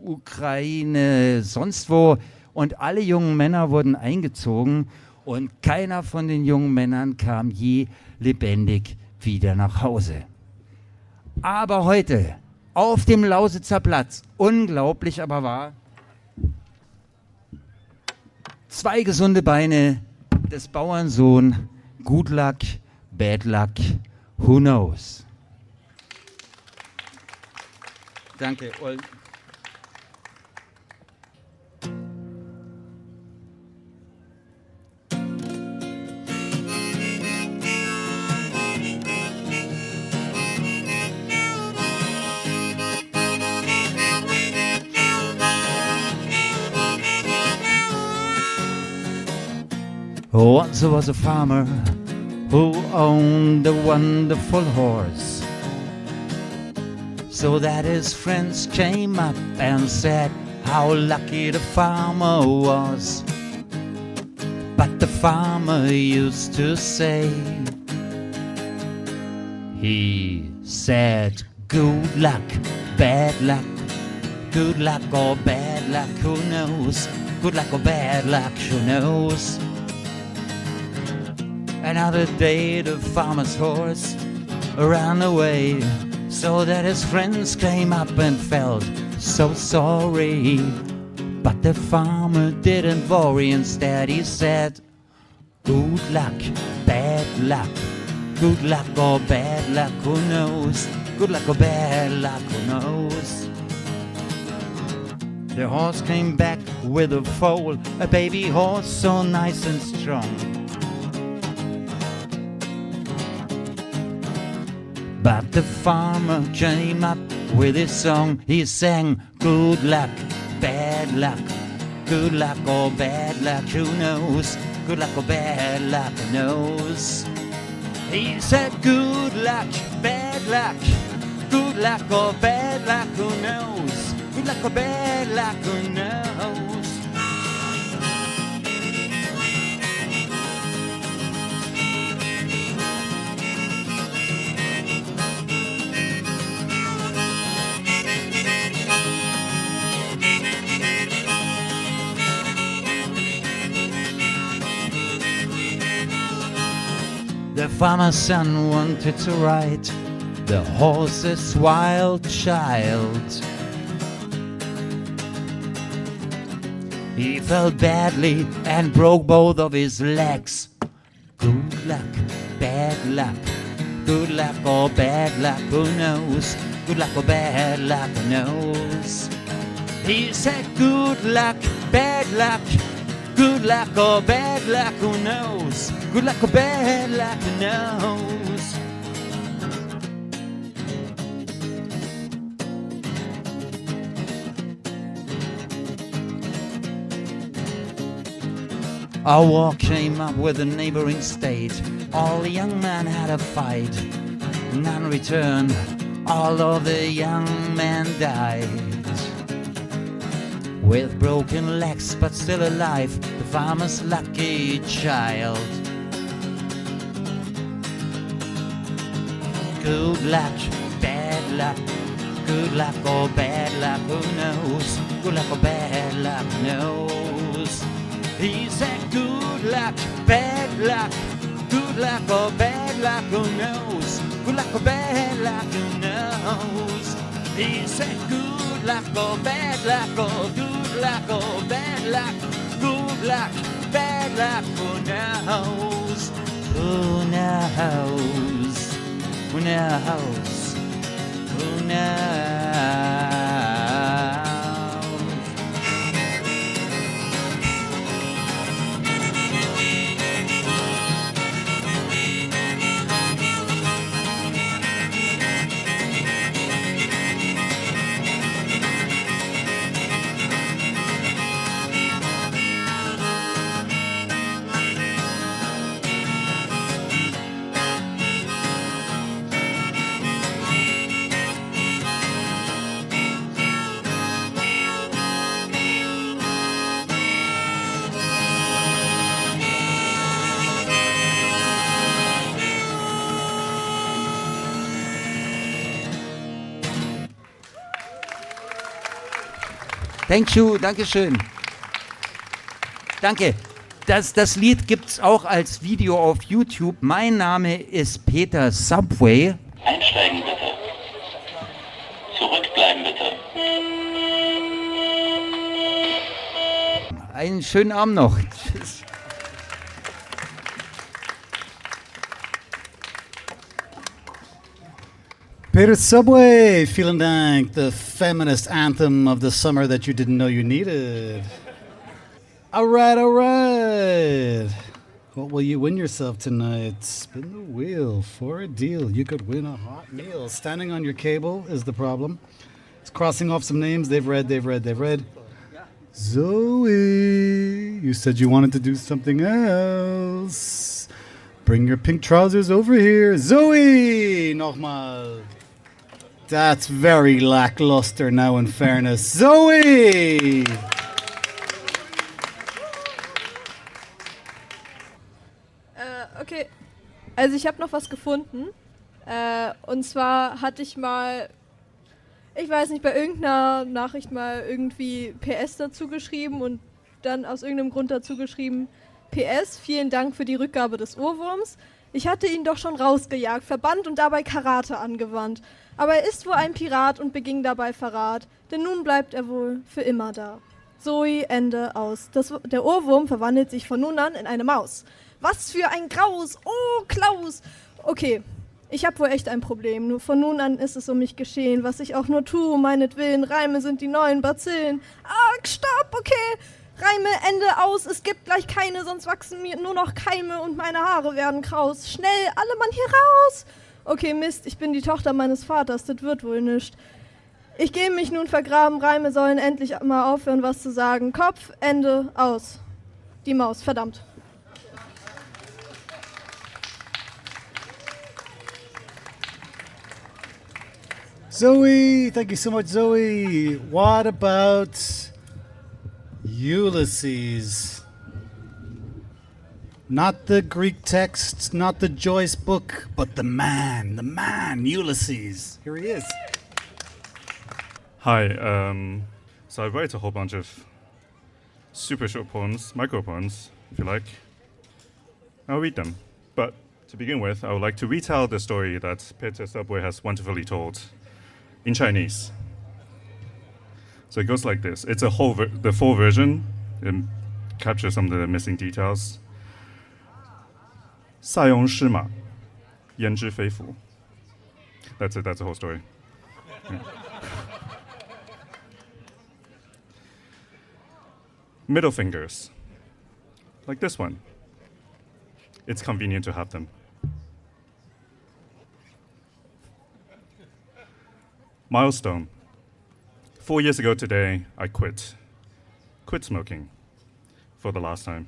Ukraine, sonst wo. Und alle jungen Männer wurden eingezogen und keiner von den jungen Männern kam je lebendig wieder nach Hause. Aber heute, auf dem Lausitzer Platz, unglaublich aber wahr, 2 gesunde Beine des Bauernsohn. Good luck, bad luck, who knows. Danke. Once there was a farmer who owned a wonderful horse, so that his friends came up and said how lucky the farmer was. But the farmer used to say, he said, good luck, bad luck, good luck or bad luck, who knows? Good luck or bad luck, who knows? Another day the farmer's horse ran away, so that his friends came up and felt so sorry. But the farmer didn't worry, instead he said, good luck, bad luck, good luck or bad luck, who knows? Good luck or bad luck, who knows? The horse came back with a foal, a baby horse so nice and strong. But the farmer came up with his song. He sang, good luck, bad luck, good luck or bad luck, who knows? Good luck or bad luck, who knows? He said, good luck, bad luck, good luck or bad luck, who knows? good luck or bad luck, who knows? The farmer's son wanted to ride the horse's wild child. He fell badly and broke both of his legs. Good luck, bad luck, good luck or bad luck, who knows? Good luck or bad luck, who knows? He said good luck, bad luck, good luck or bad luck, who knows? Good luck or bad luck, who knows? A war came up with a neighboring state. All the young men had a fight. None returned. All of the young men died. With broken legs but still alive, the farmer's lucky child. Good luck, bad luck, good luck or bad luck, who knows? Good luck or bad luck, who knows? He said good luck, bad luck, good luck or bad luck, who knows? Good luck or bad luck, who knows? He said good luck or bad luck or good luck or bad luck, good luck, bad luck, who knows? Who knows? Who knows? Who knows? Thank you, danke schön. Danke. Das Lied gibt's auch als Video auf YouTube. Mein Name ist Peter Subway.
Einsteigen bitte. Zurückbleiben bitte.
Einen schönen Abend noch. Tschüss.
Peter Subway, vielen Dank, the feminist anthem of the summer that you didn't know you needed. All right. What will you win yourself tonight? Spin the wheel for a deal. You could win a hot meal. Standing on your cable is the problem. It's crossing off some names. They've read. Zoe, you said you wanted to do something else. Bring your pink trousers over here. Zoe, nochmal. That's very lackluster now, in fairness. Zoe!
Okay, also ich habe noch was gefunden. Und zwar hatte ich mal, ich weiß nicht, bei irgendeiner Nachricht mal irgendwie PS dazu geschrieben und dann aus irgendeinem Grund dazu geschrieben, PS, vielen Dank für die Rückgabe des Ohrwurms. Ich hatte ihn doch schon rausgejagt, verbannt und dabei Karate angewandt. Aber er ist wohl ein Pirat und beging dabei Verrat, denn nun bleibt er wohl für immer da. Zoe, Ende, aus. Der Ohrwurm verwandelt sich von nun an in eine Maus. Was für ein Graus! Oh, Klaus! Okay, ich habe wohl echt ein Problem. Nur von nun an ist es um mich geschehen. Was ich auch nur tue, meinetwillen. Reime sind die neuen Bazillen. Ah, stopp, okay! Reime, Ende, aus. Es gibt gleich keine, sonst wachsen mir nur noch Keime und meine Haare werden kraus. Schnell, alle Mann hier raus! Okay, Mist, ich bin die Tochter meines Vaters, das wird wohl nischt. Ich gehe mich nun vergraben, Reime sollen endlich mal aufhören, was zu sagen. Kopf, Ende, aus. Die Maus, verdammt.
Zoe, thank you so much, Zoe. What about Ulysses? Not the Greek text, not the Joyce book, but the man, Ulysses. Here he is.
Hi, so I write a whole bunch of super short poems, micro poems, if you like. I'll read them. But to begin with, I would like to retell the story that Peter Subway has wonderfully told in Chinese. So it goes like this. It's the full version. It captures some of the missing details. 塞翁失马，焉知非福. That's it. That's the whole story. Yeah. Middle fingers, like this one. It's convenient to have them. Milestone. 4 years ago today, I quit smoking for the last time.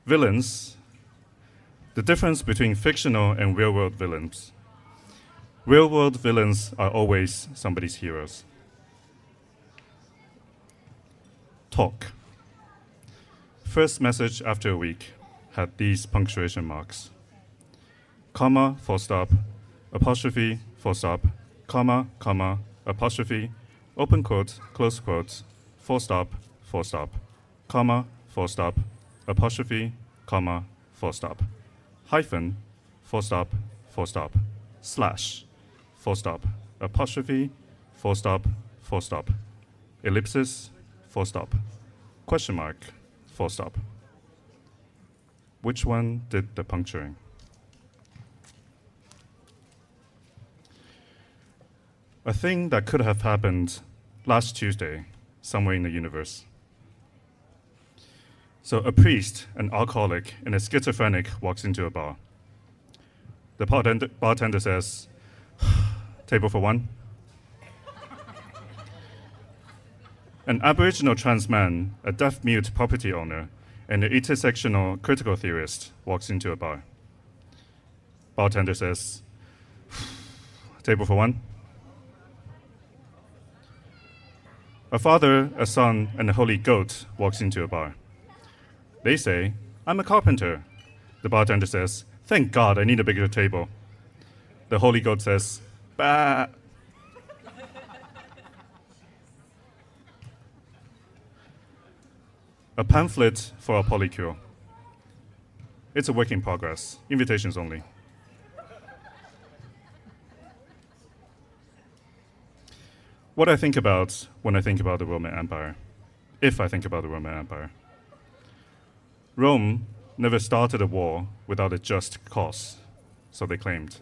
Villains. The difference between fictional and real-world villains. Real-world villains are always somebody's heroes. Talk. First message after a week had these punctuation marks. Comma, full stop, apostrophe, full stop, comma, comma, apostrophe, open quote, close quote, full stop, comma, full stop, apostrophe, comma, full stop, hyphen, full stop, slash, full stop, apostrophe, full stop, ellipsis, full stop, question mark, full stop. Which one did the puncturing? A thing that could have happened last Tuesday, somewhere in the universe. So a priest, an alcoholic, and a schizophrenic walks into a bar. The bartender says, table for one. An Aboriginal trans man, a deaf-mute property owner, and an intersectional critical theorist walks into a bar. Bartender says, table for one. A father, a son, and a holy goat walks into a bar. They say, I'm a carpenter. The bartender says, thank God, I need a bigger table. The holy goat says, bah. A pamphlet for a polycule. It's a work in progress, invitations only. What I think about when I think about the Roman Empire, if I think about the Roman Empire. Rome never started a war without a just cause, so they claimed.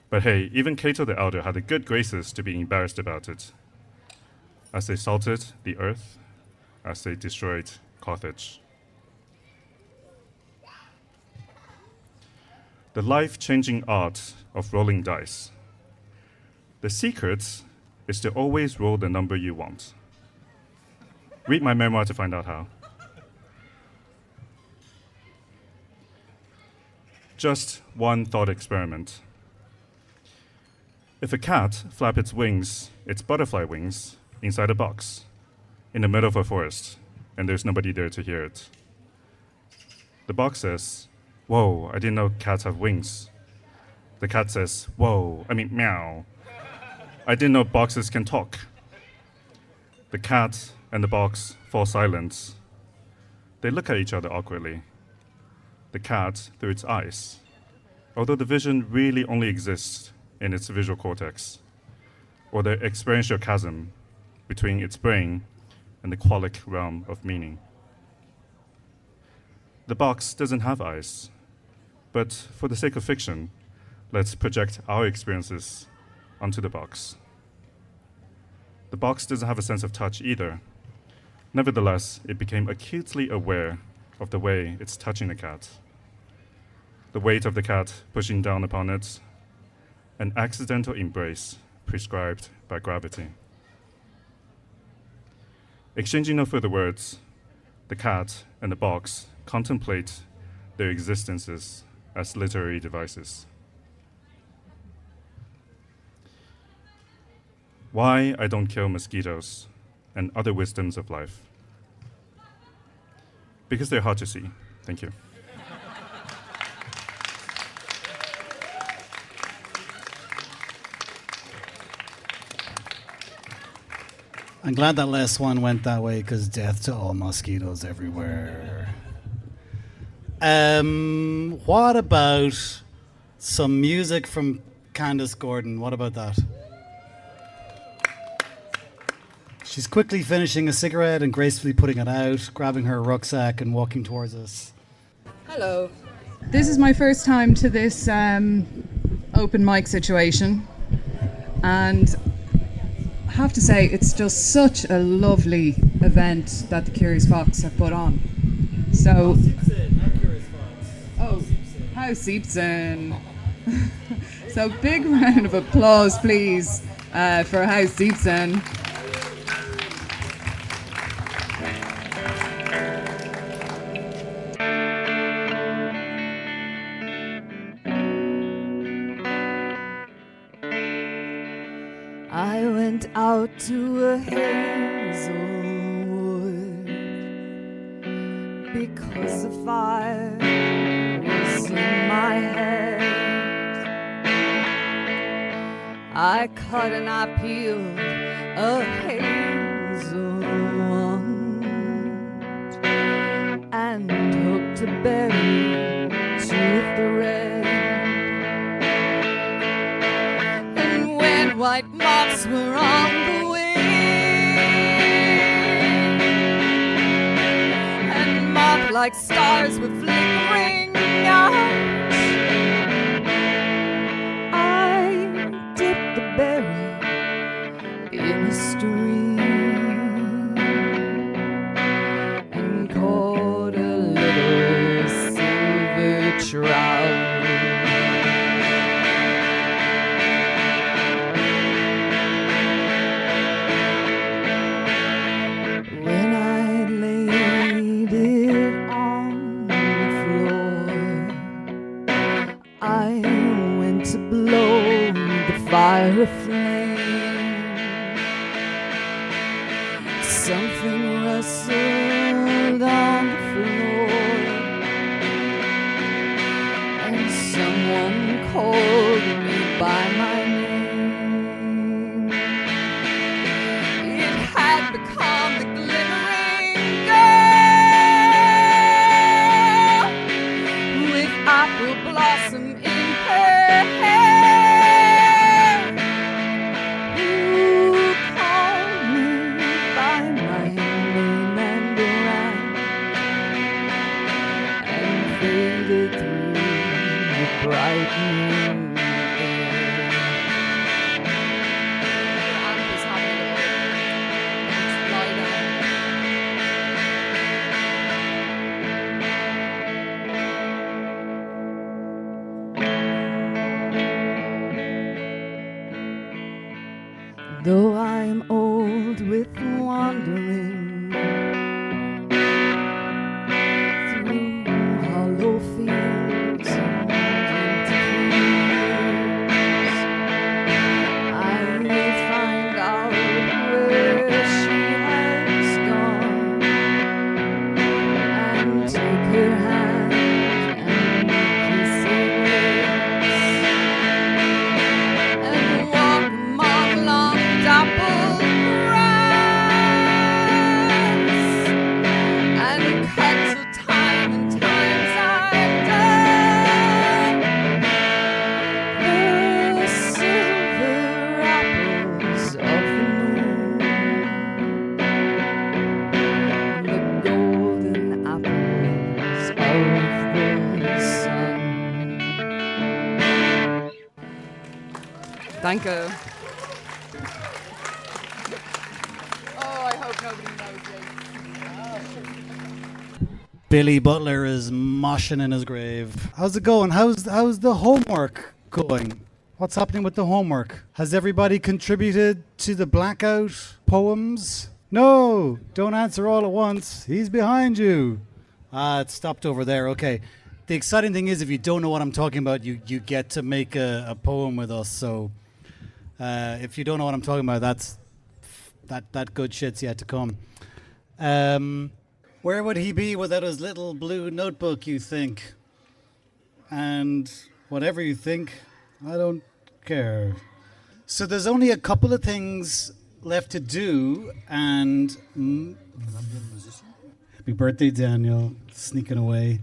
But hey, even Cato the Elder had the good graces to be embarrassed about it, as they salted the earth, as they destroyed Carthage. The life-changing art of rolling dice. The secret is to always roll the number you want. Read my memoir to find out how. Just one thought experiment. If a cat flapped its wings, its butterfly wings, inside a box, in the middle of a forest, and there's nobody there to hear it, the box says, whoa, I didn't know cats have wings. The cat says, meow. I didn't know boxes can talk. The cat and the box fall silent. They look at each other awkwardly. The cat through its eyes, although the vision really only exists in its visual cortex, or the experiential chasm between its brain and the qualic realm of meaning. The box doesn't have eyes, but for the sake of fiction, let's project our experiences onto the box. The box doesn't have a sense of touch either. Nevertheless, it became acutely aware of the way it's touching the cat. The weight of the cat pushing down upon it, an accidental embrace prescribed by gravity. Exchanging no further words, the cat and the box contemplate their existences as literary devices. Why I don't kill mosquitoes and other wisdoms of life. Because they're hard to see. Thank you.
I'm glad that last one went that way, because death to all mosquitoes everywhere. What about some music from Candice Gordon? What about that? She's quickly finishing a cigarette and gracefully putting it out, grabbing her rucksack and walking towards us.
Hello. This is my first time to this open mic situation, and I have to say it's just such a lovely event that the Curious Fox have put on. So, House Seeps In. So big round of applause, please, for House Seeps In.
I went out to a hazelwood because the fire was in my head. I cut and I peeled a hazel wand and hooked a berry to a thread. And when white moths were on the wing and moth-like stars were flickering out, I dipped the berry in a stream and caught a little silver trout. When I laid it on the floor, I went to blow the fire aflame. Something rustled on the floor, and someone called me by my name. It had become the glimmering girl with apple blossom in her hair, who called me by my name and ran and faded through the brightening air. Your ankle's having a little lie down. Though I am old with wandering through hollow fields and empty fields, I will find out where she has gone and take her hand and kiss her lips and walk among long dappled grass and cut till time and times I've done the silver apples of the moon, the golden apples of the sun. Danke. Oh, I hope nobody knows this.
Billy Butler is moshing in his grave. How's it going? How's the homework going? What's happening with the homework? Has everybody contributed to the blackout poems? No, don't answer all at once. He's behind you. Ah, it stopped over there. Okay. the exciting thing is, if you don't know what I'm talking about, you get to make a poem with us. So if you don't know what I'm talking about, that good shit's yet to come. Where would he be without his little blue notebook, you think? And whatever you think, I don't care. So there's only a couple of things left to do, and happy birthday, Daniel, sneaking away.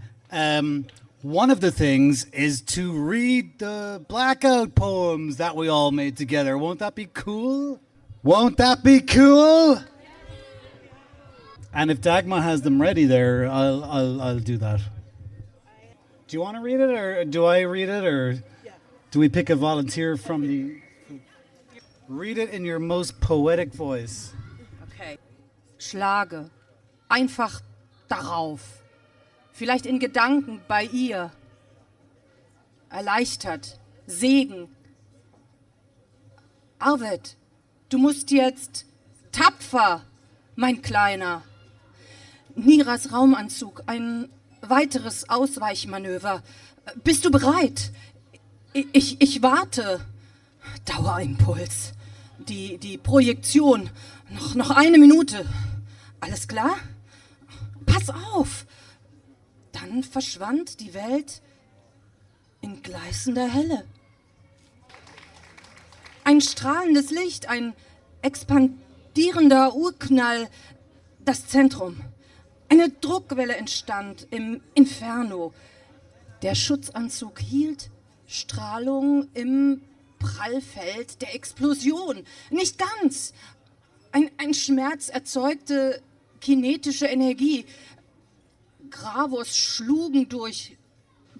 One of the things is to read the blackout poems that we all made together. Won't that be cool? Won't that be cool? And if Dagmar has them ready there, I'll do that. Do you want to read it, or do I read it, or do we pick a volunteer from the... Read it in your most poetic voice.
Okay. Schlage einfach darauf. Vielleicht in Gedanken bei ihr. Erleichtert. Segen. Arvid, du musst jetzt tapfer, mein Kleiner. Niras Raumanzug. Ein weiteres Ausweichmanöver. Bist du bereit? Ich warte. Dauerimpuls. Die Projektion. Noch eine Minute. Alles klar? Pass auf! Dann verschwand die Welt in gleißender Helle. Ein strahlendes Licht, ein expandierender Urknall, das Zentrum. Eine Druckwelle entstand im Inferno. Der Schutzanzug hielt Strahlung im Prallfeld der Explosion. Nicht ganz. Ein Schmerz erzeugte kinetische Energie. Gravos schlugen durch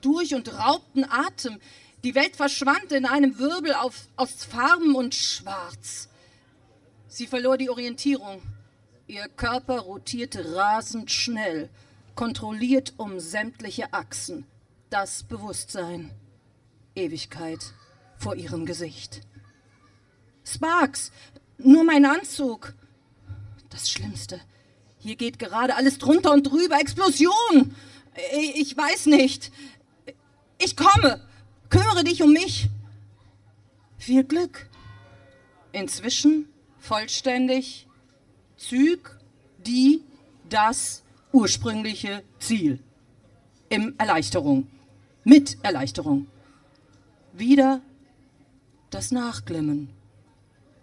und raubten Atem. Die Welt verschwand in einem Wirbel aus Farben und Schwarz. Sie verlor die Orientierung. Ihr Körper rotierte rasend schnell, kontrolliert um sämtliche Achsen. Das Bewusstsein. Ewigkeit vor ihrem Gesicht. Sparks, nur mein Anzug. Das Schlimmste. Hier geht gerade alles drunter und drüber. Explosion! Ich weiß nicht. Ich komme. Kümmere dich um mich. Viel Glück. Inzwischen vollständig. Züg, das ursprüngliche Ziel. Mit Erleichterung. Wieder das Nachglimmen,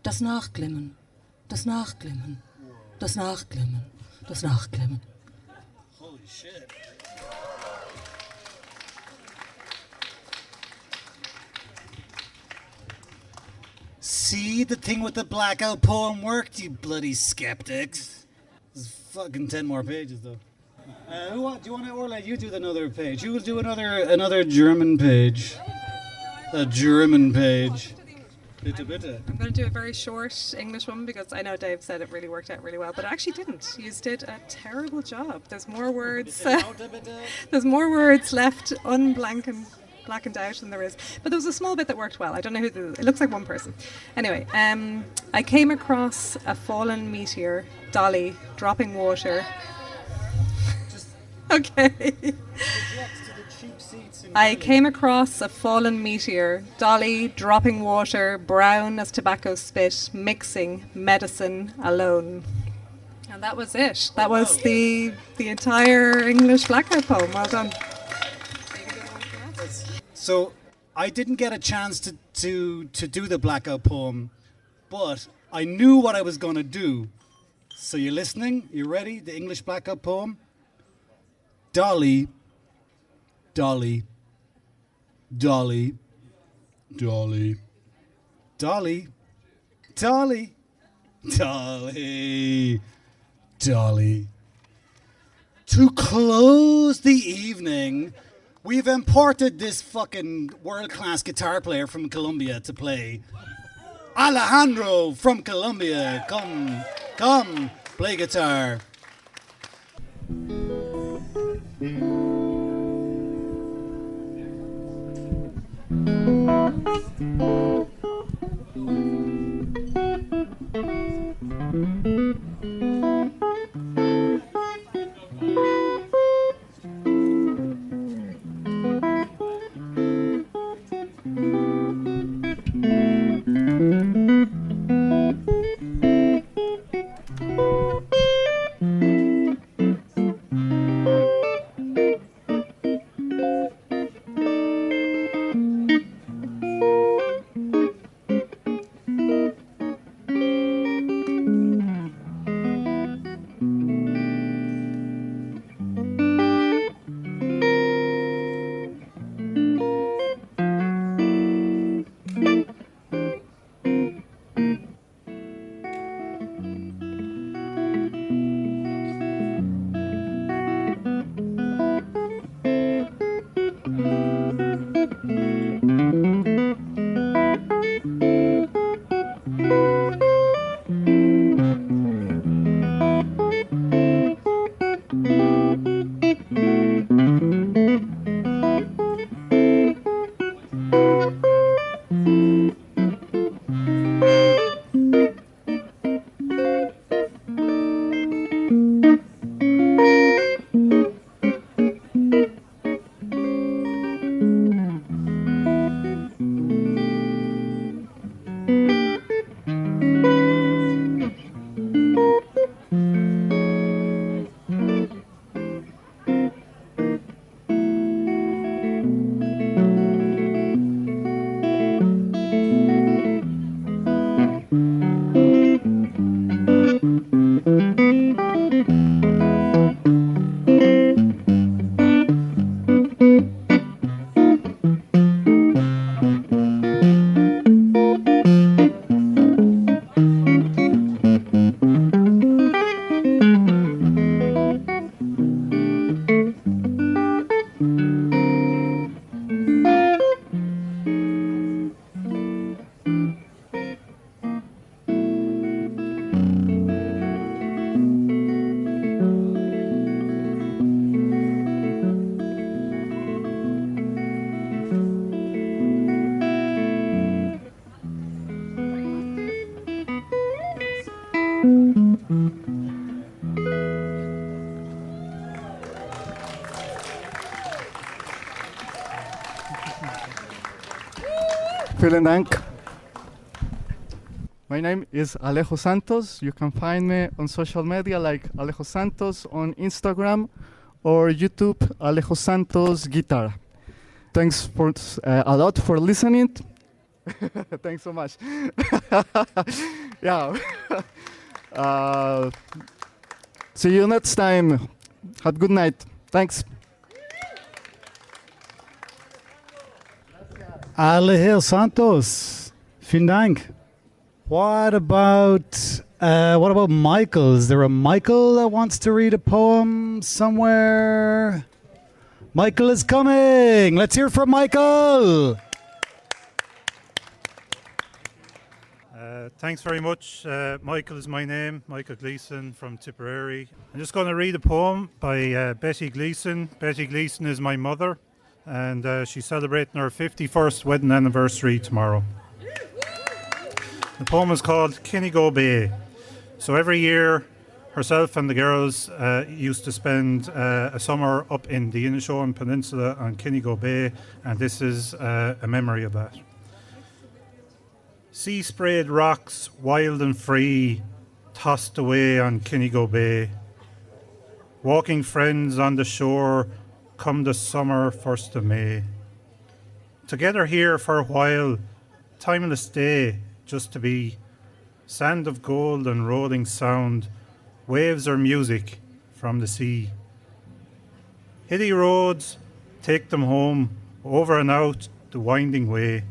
das Nachglimmen, das Nachglimmen, das Nachglimmen, das Nachglimmen.
Holy shit. See, the thing with the blackout poem worked, you bloody skeptics. There's fucking 10 more pages, though. Do you want to, Orla, you do another page. You will do another German page. A German page. Bitte, bitte.
I'm going to do a very short English one because I know Dave said it really worked out really well, but it actually didn't. You did a terrible job. There's more words. There's more words left blackened out than there is. But there was a small bit that worked well. I don't know who. It looks like one person. Anyway, I came across a fallen meteor, Dolly, dropping water. Okay. I came across a fallen meteor, Dolly dropping water, brown as tobacco spit, mixing medicine alone. And that was it. That was the entire English blackout poem. Well done.
So I didn't get a chance to do the blackout poem, but I knew what I was going to do. So you're listening? You ready? The English blackout poem? Dolly, Dolly, Dolly, Dolly, Dolly, Dolly, Dolly, Dolly. To close the evening, we've imported this fucking world-class guitar player from Colombia to play. Alejandro from Colombia, come, play guitar.
Vielen Dank. My name is Alejo Santos. You can find me on social media like Alejo Santos on Instagram or YouTube, Alejo Santos Guitar. Thanks for a lot for listening. Thanks so much. Yeah. See you next time. Have a good night. Thanks.
Alejo Santos. Vielen Dank. What about Michael? Is there a Michael that wants to read a poem somewhere? Michael is coming. Let's hear from Michael.
Thanks very much. Michael is my name, Michael Gleeson from Tipperary. I'm just going to read a poem by Betty Gleeson. Betty Gleeson is my mother, and she's celebrating her 51st wedding anniversary tomorrow. The poem is called Kinnigo Bay. So every year, herself and the girls used to spend a summer up in the Inishowen Peninsula on Kinnigo Bay, and this is a memory of that. Sea-sprayed rocks, wild and free, tossed away on Kinnigo Bay. Walking friends on the shore, come the summer 1st of May. Together here for a while, timeless day, just to be. Sand of gold and rolling sound, waves or music from the sea. Hilly roads, take them home, over and out the winding way.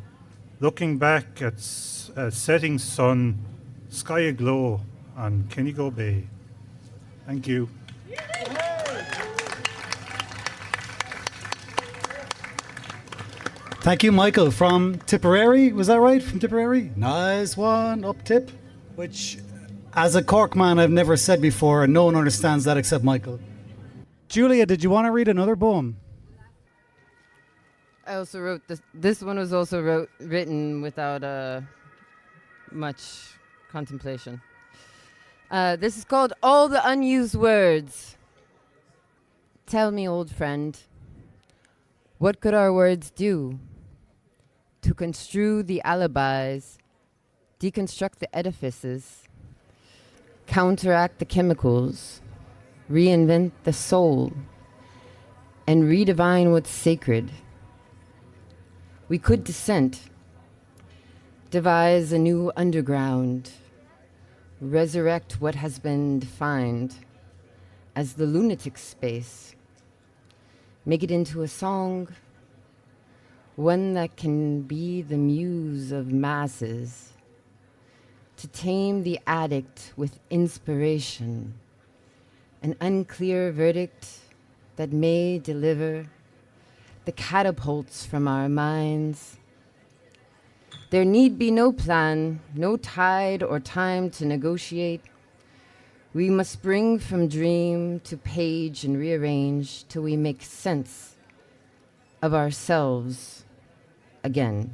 Looking back at a setting sun, sky aglow on Kinnigo Bay. Thank you.
Thank you, Michael, from Tipperary. Was that right? From Tipperary? Nice one, up tip. Which, as a Cork man, I've never said before, and no one understands that except Michael. Julia, did you want to read another poem?
I also wrote this. This one was also written without much contemplation. This is called All the Unused Words. Tell me, old friend, what could our words do to construe the alibis, deconstruct the edifices, counteract the chemicals, reinvent the soul, and redefine what's sacred? We could dissent, devise a new underground, resurrect what has been defined as the lunatic space, make it into a song, one that can be the muse of masses, to tame the addict with inspiration, an unclear verdict that may deliver the catapults from our minds. There need be no plan, no tide or time to negotiate. We must spring from dream to page and rearrange till we make sense of ourselves again.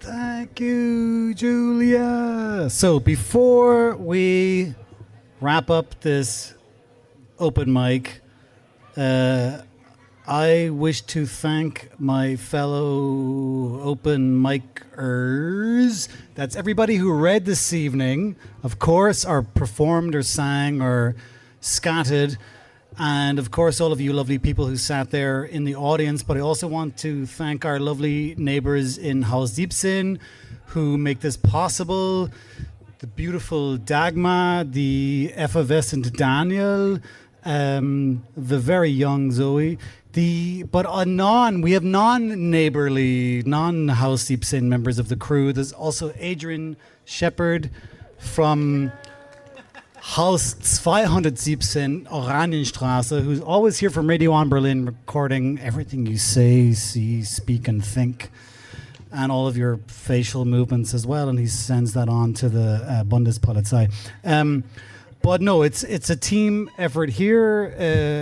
Thank you, Julia. So before we wrap up this open mic, I wish to thank my fellow open micers. That's everybody who read this evening, of course, or performed or sang or scattered. And of course, all of you lovely people who sat there in the audience. But I also want to thank our lovely neighbors in Lausitzer who make this possible. The beautiful Dagmar, the effervescent Daniel, the very young Zoe. We have non-neighborly, non-Lausitzer members of the crew. There's also Adrian Shepard from Haus 217 Oranienstraße, who's always here from Radio 1 Berlin, recording everything you say, see, speak, and think, and all of your facial movements as well. And he sends that on to the Bundespolizei. But no, it's a team effort here.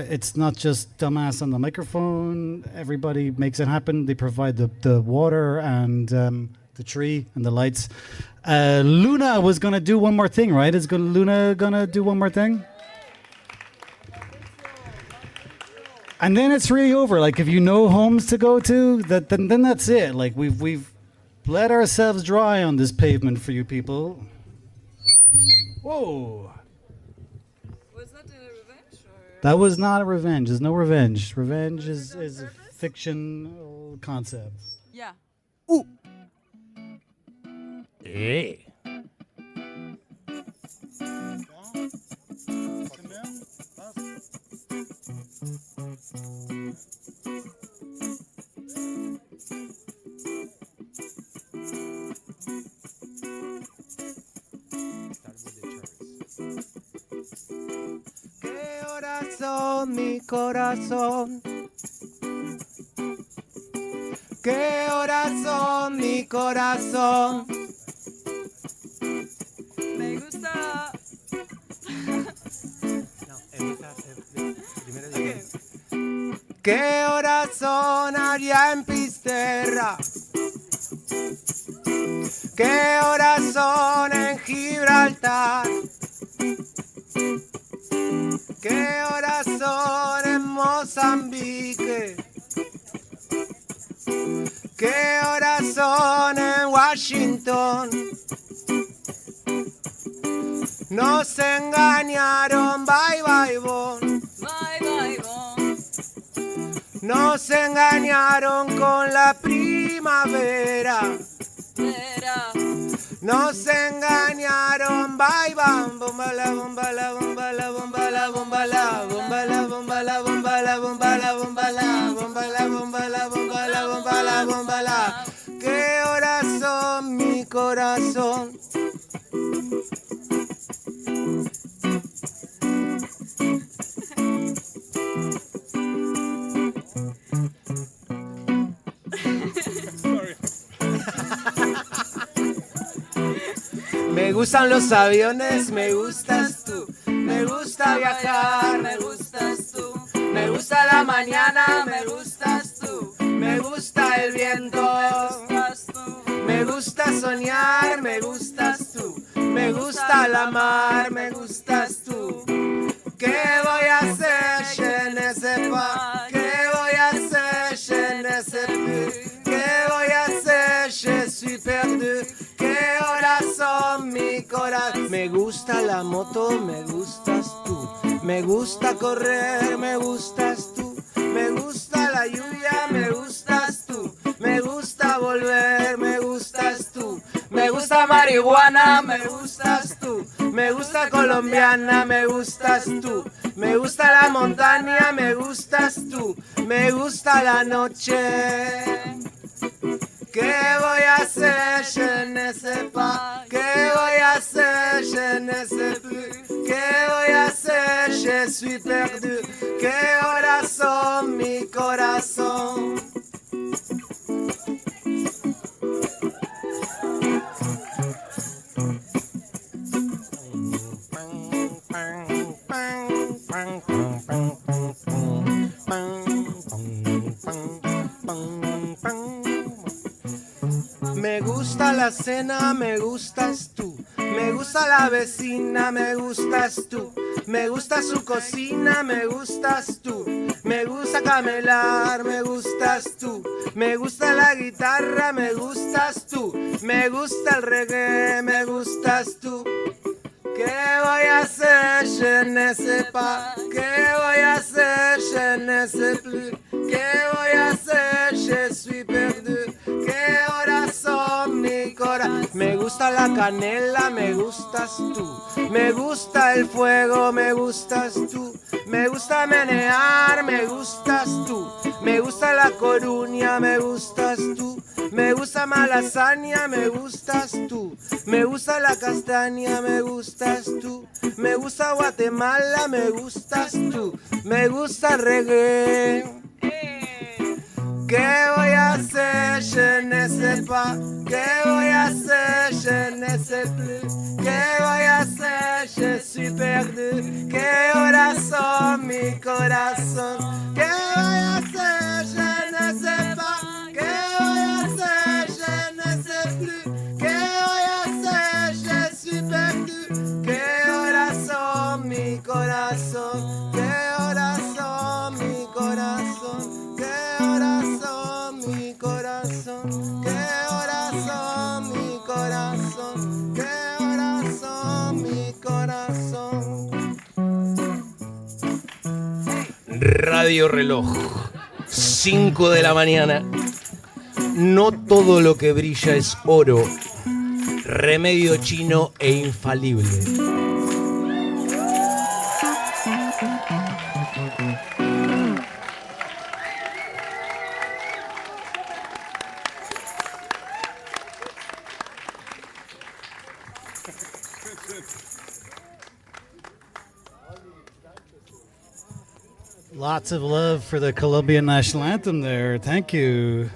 It's not just dumbass on the microphone. Everybody makes it happen. They provide the water and the tree and the lights. Luna was going to do one more thing, right? Luna going to do one more thing? And then it's really over. Like if you know homes to go to, then that's it. Like we've bled ourselves dry on this pavement for you people. Whoa.
Was that a revenge? Or?
That was not a revenge. There's no revenge. Revenge is a fictional concept.
Yeah.
Ooh.
Hey.
¿Qué horas son, mi corazón? ¿Qué horas son, mi corazón?
Me gusta.
¿Qué horas son allá en Pisterra? ¿Qué horas son en Gibraltar? ¿Qué horas son en Mozambique? ¿Qué horas son en Washington? Nos engañaron, bye bye bon.
Bye bye bon.
Nos engañaron con la primavera. Nos engañaron, bye bam, bomba la bomba la bomba la bomba la bomba la bomba la bomba la bomba la bomba la bomba la bomba la bomba la bomba la bomba la bomba la. ¿Qué horas son, mi corazón? Me gustan los aviones, me gustas tú. Me gusta viajar, me gustas tú. Me gusta la mañana, me gustas tú. Me gusta el viento, me gusta soñar, me gustas tú. Me gusta la mar, me gustas tú. ¿Qué voy a hacer, je ne sais pas? ¿Qué voy a hacer, je ne sais plus? ¿Qué voy a hacer, je suis perdu? ¿Qué horas son, mi corazón? Me gusta la moto, me gustas tú. Me gusta correr, me gustas tú. Me gusta la lluvia, me gustas tú. Me gusta volver, me gustas tú. Me gusta marihuana, me gustas tú. Me gusta colombiana, me gustas tú. Me gusta la montaña, me gustas tú. Me gusta la noche. ¿Qué voy a hacer, je ne sais pas? ¿Qué voy a hacer, je ne sais plus? ¿Qué voy a hacer, je suis perdu? ¿Qué horas son, mi corazón? Me gusta la cena, me gustas tú. Me gusta la vecina, me gustas tú. Me gusta su cocina, me gustas tú. Me gusta camelar, me gustas tú. Me gusta la guitarra, me gustas tú. Me gusta el reggae, me gustas tú. ¿Qué voy a hacer, je ne sais pas? ¿Qué voy a hacer, je ne sais plus? ¿Qué voy a hacer, je suis perdu? ¿Qué horas son, mi corazón? Me gusta la canela, me gustas tú. Me gusta el fuego, me gustas tú. Me gusta menear, me gustas tú. Me gusta la Coruña, me gustas tú. Me gusta Malasaña, me gustas tú. Me gusta la castaña, me gustas tú. Me gusta Guatemala, me gustas tú. Me gusta el reggae. ¿Qué voy a hacer, je ne sais pas? ¿Qué voy a hacer, je ne sais plus? ¿Qué voy a hacer, je suis perdu? ¿Qué horas son, mi corazón? ¿Qué voy a hacer, je ne sais pas? ¿Qué voy a hacer, je ne sais plus? ¿Qué voy a hacer, je suis perdu? ¿Qué horas son, mi corazón? ¿Qué horas son, mi corazón? qué horas son, mi corazón.
Radio Reloj, 5 de la mañana. No todo lo que brilla es oro. Remedio chino e infalible.
Lots of love for the Colombian national anthem there. Thank you.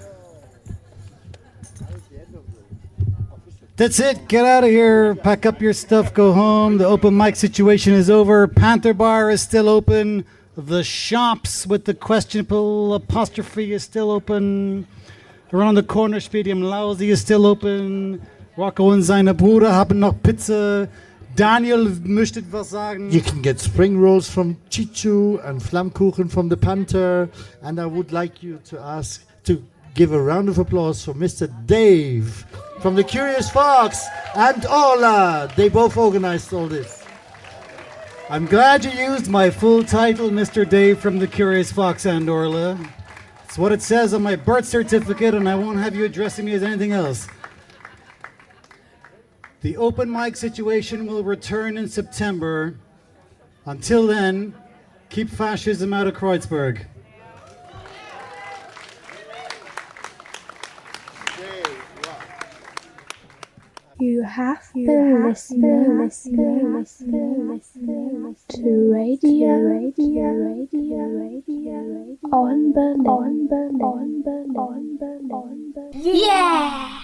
That's it. Get out of here. Pack up your stuff. Go home. The open mic situation is over. Panther Bar is still open. The shops with the questionable apostrophe is still open. Around the corner, Stadium Lousy is still open. Rocco und seine Bruder haben noch Pizza. Daniel möchte was sagen.
You can get spring rolls from Chichu and Flammkuchen from the Panther. And I would like you to give a round of applause for Mr. Dave from the Curious Fox and Ola. They both organized all this.
I'm glad you used my full title, Mr. Dave from the Curious Fox and Orla. It's what it says on my birth certificate, and I won't have you addressing me as anything else. The open mic situation will return in September. Until then, keep fascism out of Kreuzberg.
You have been listening to radio on Berlin. Yeah!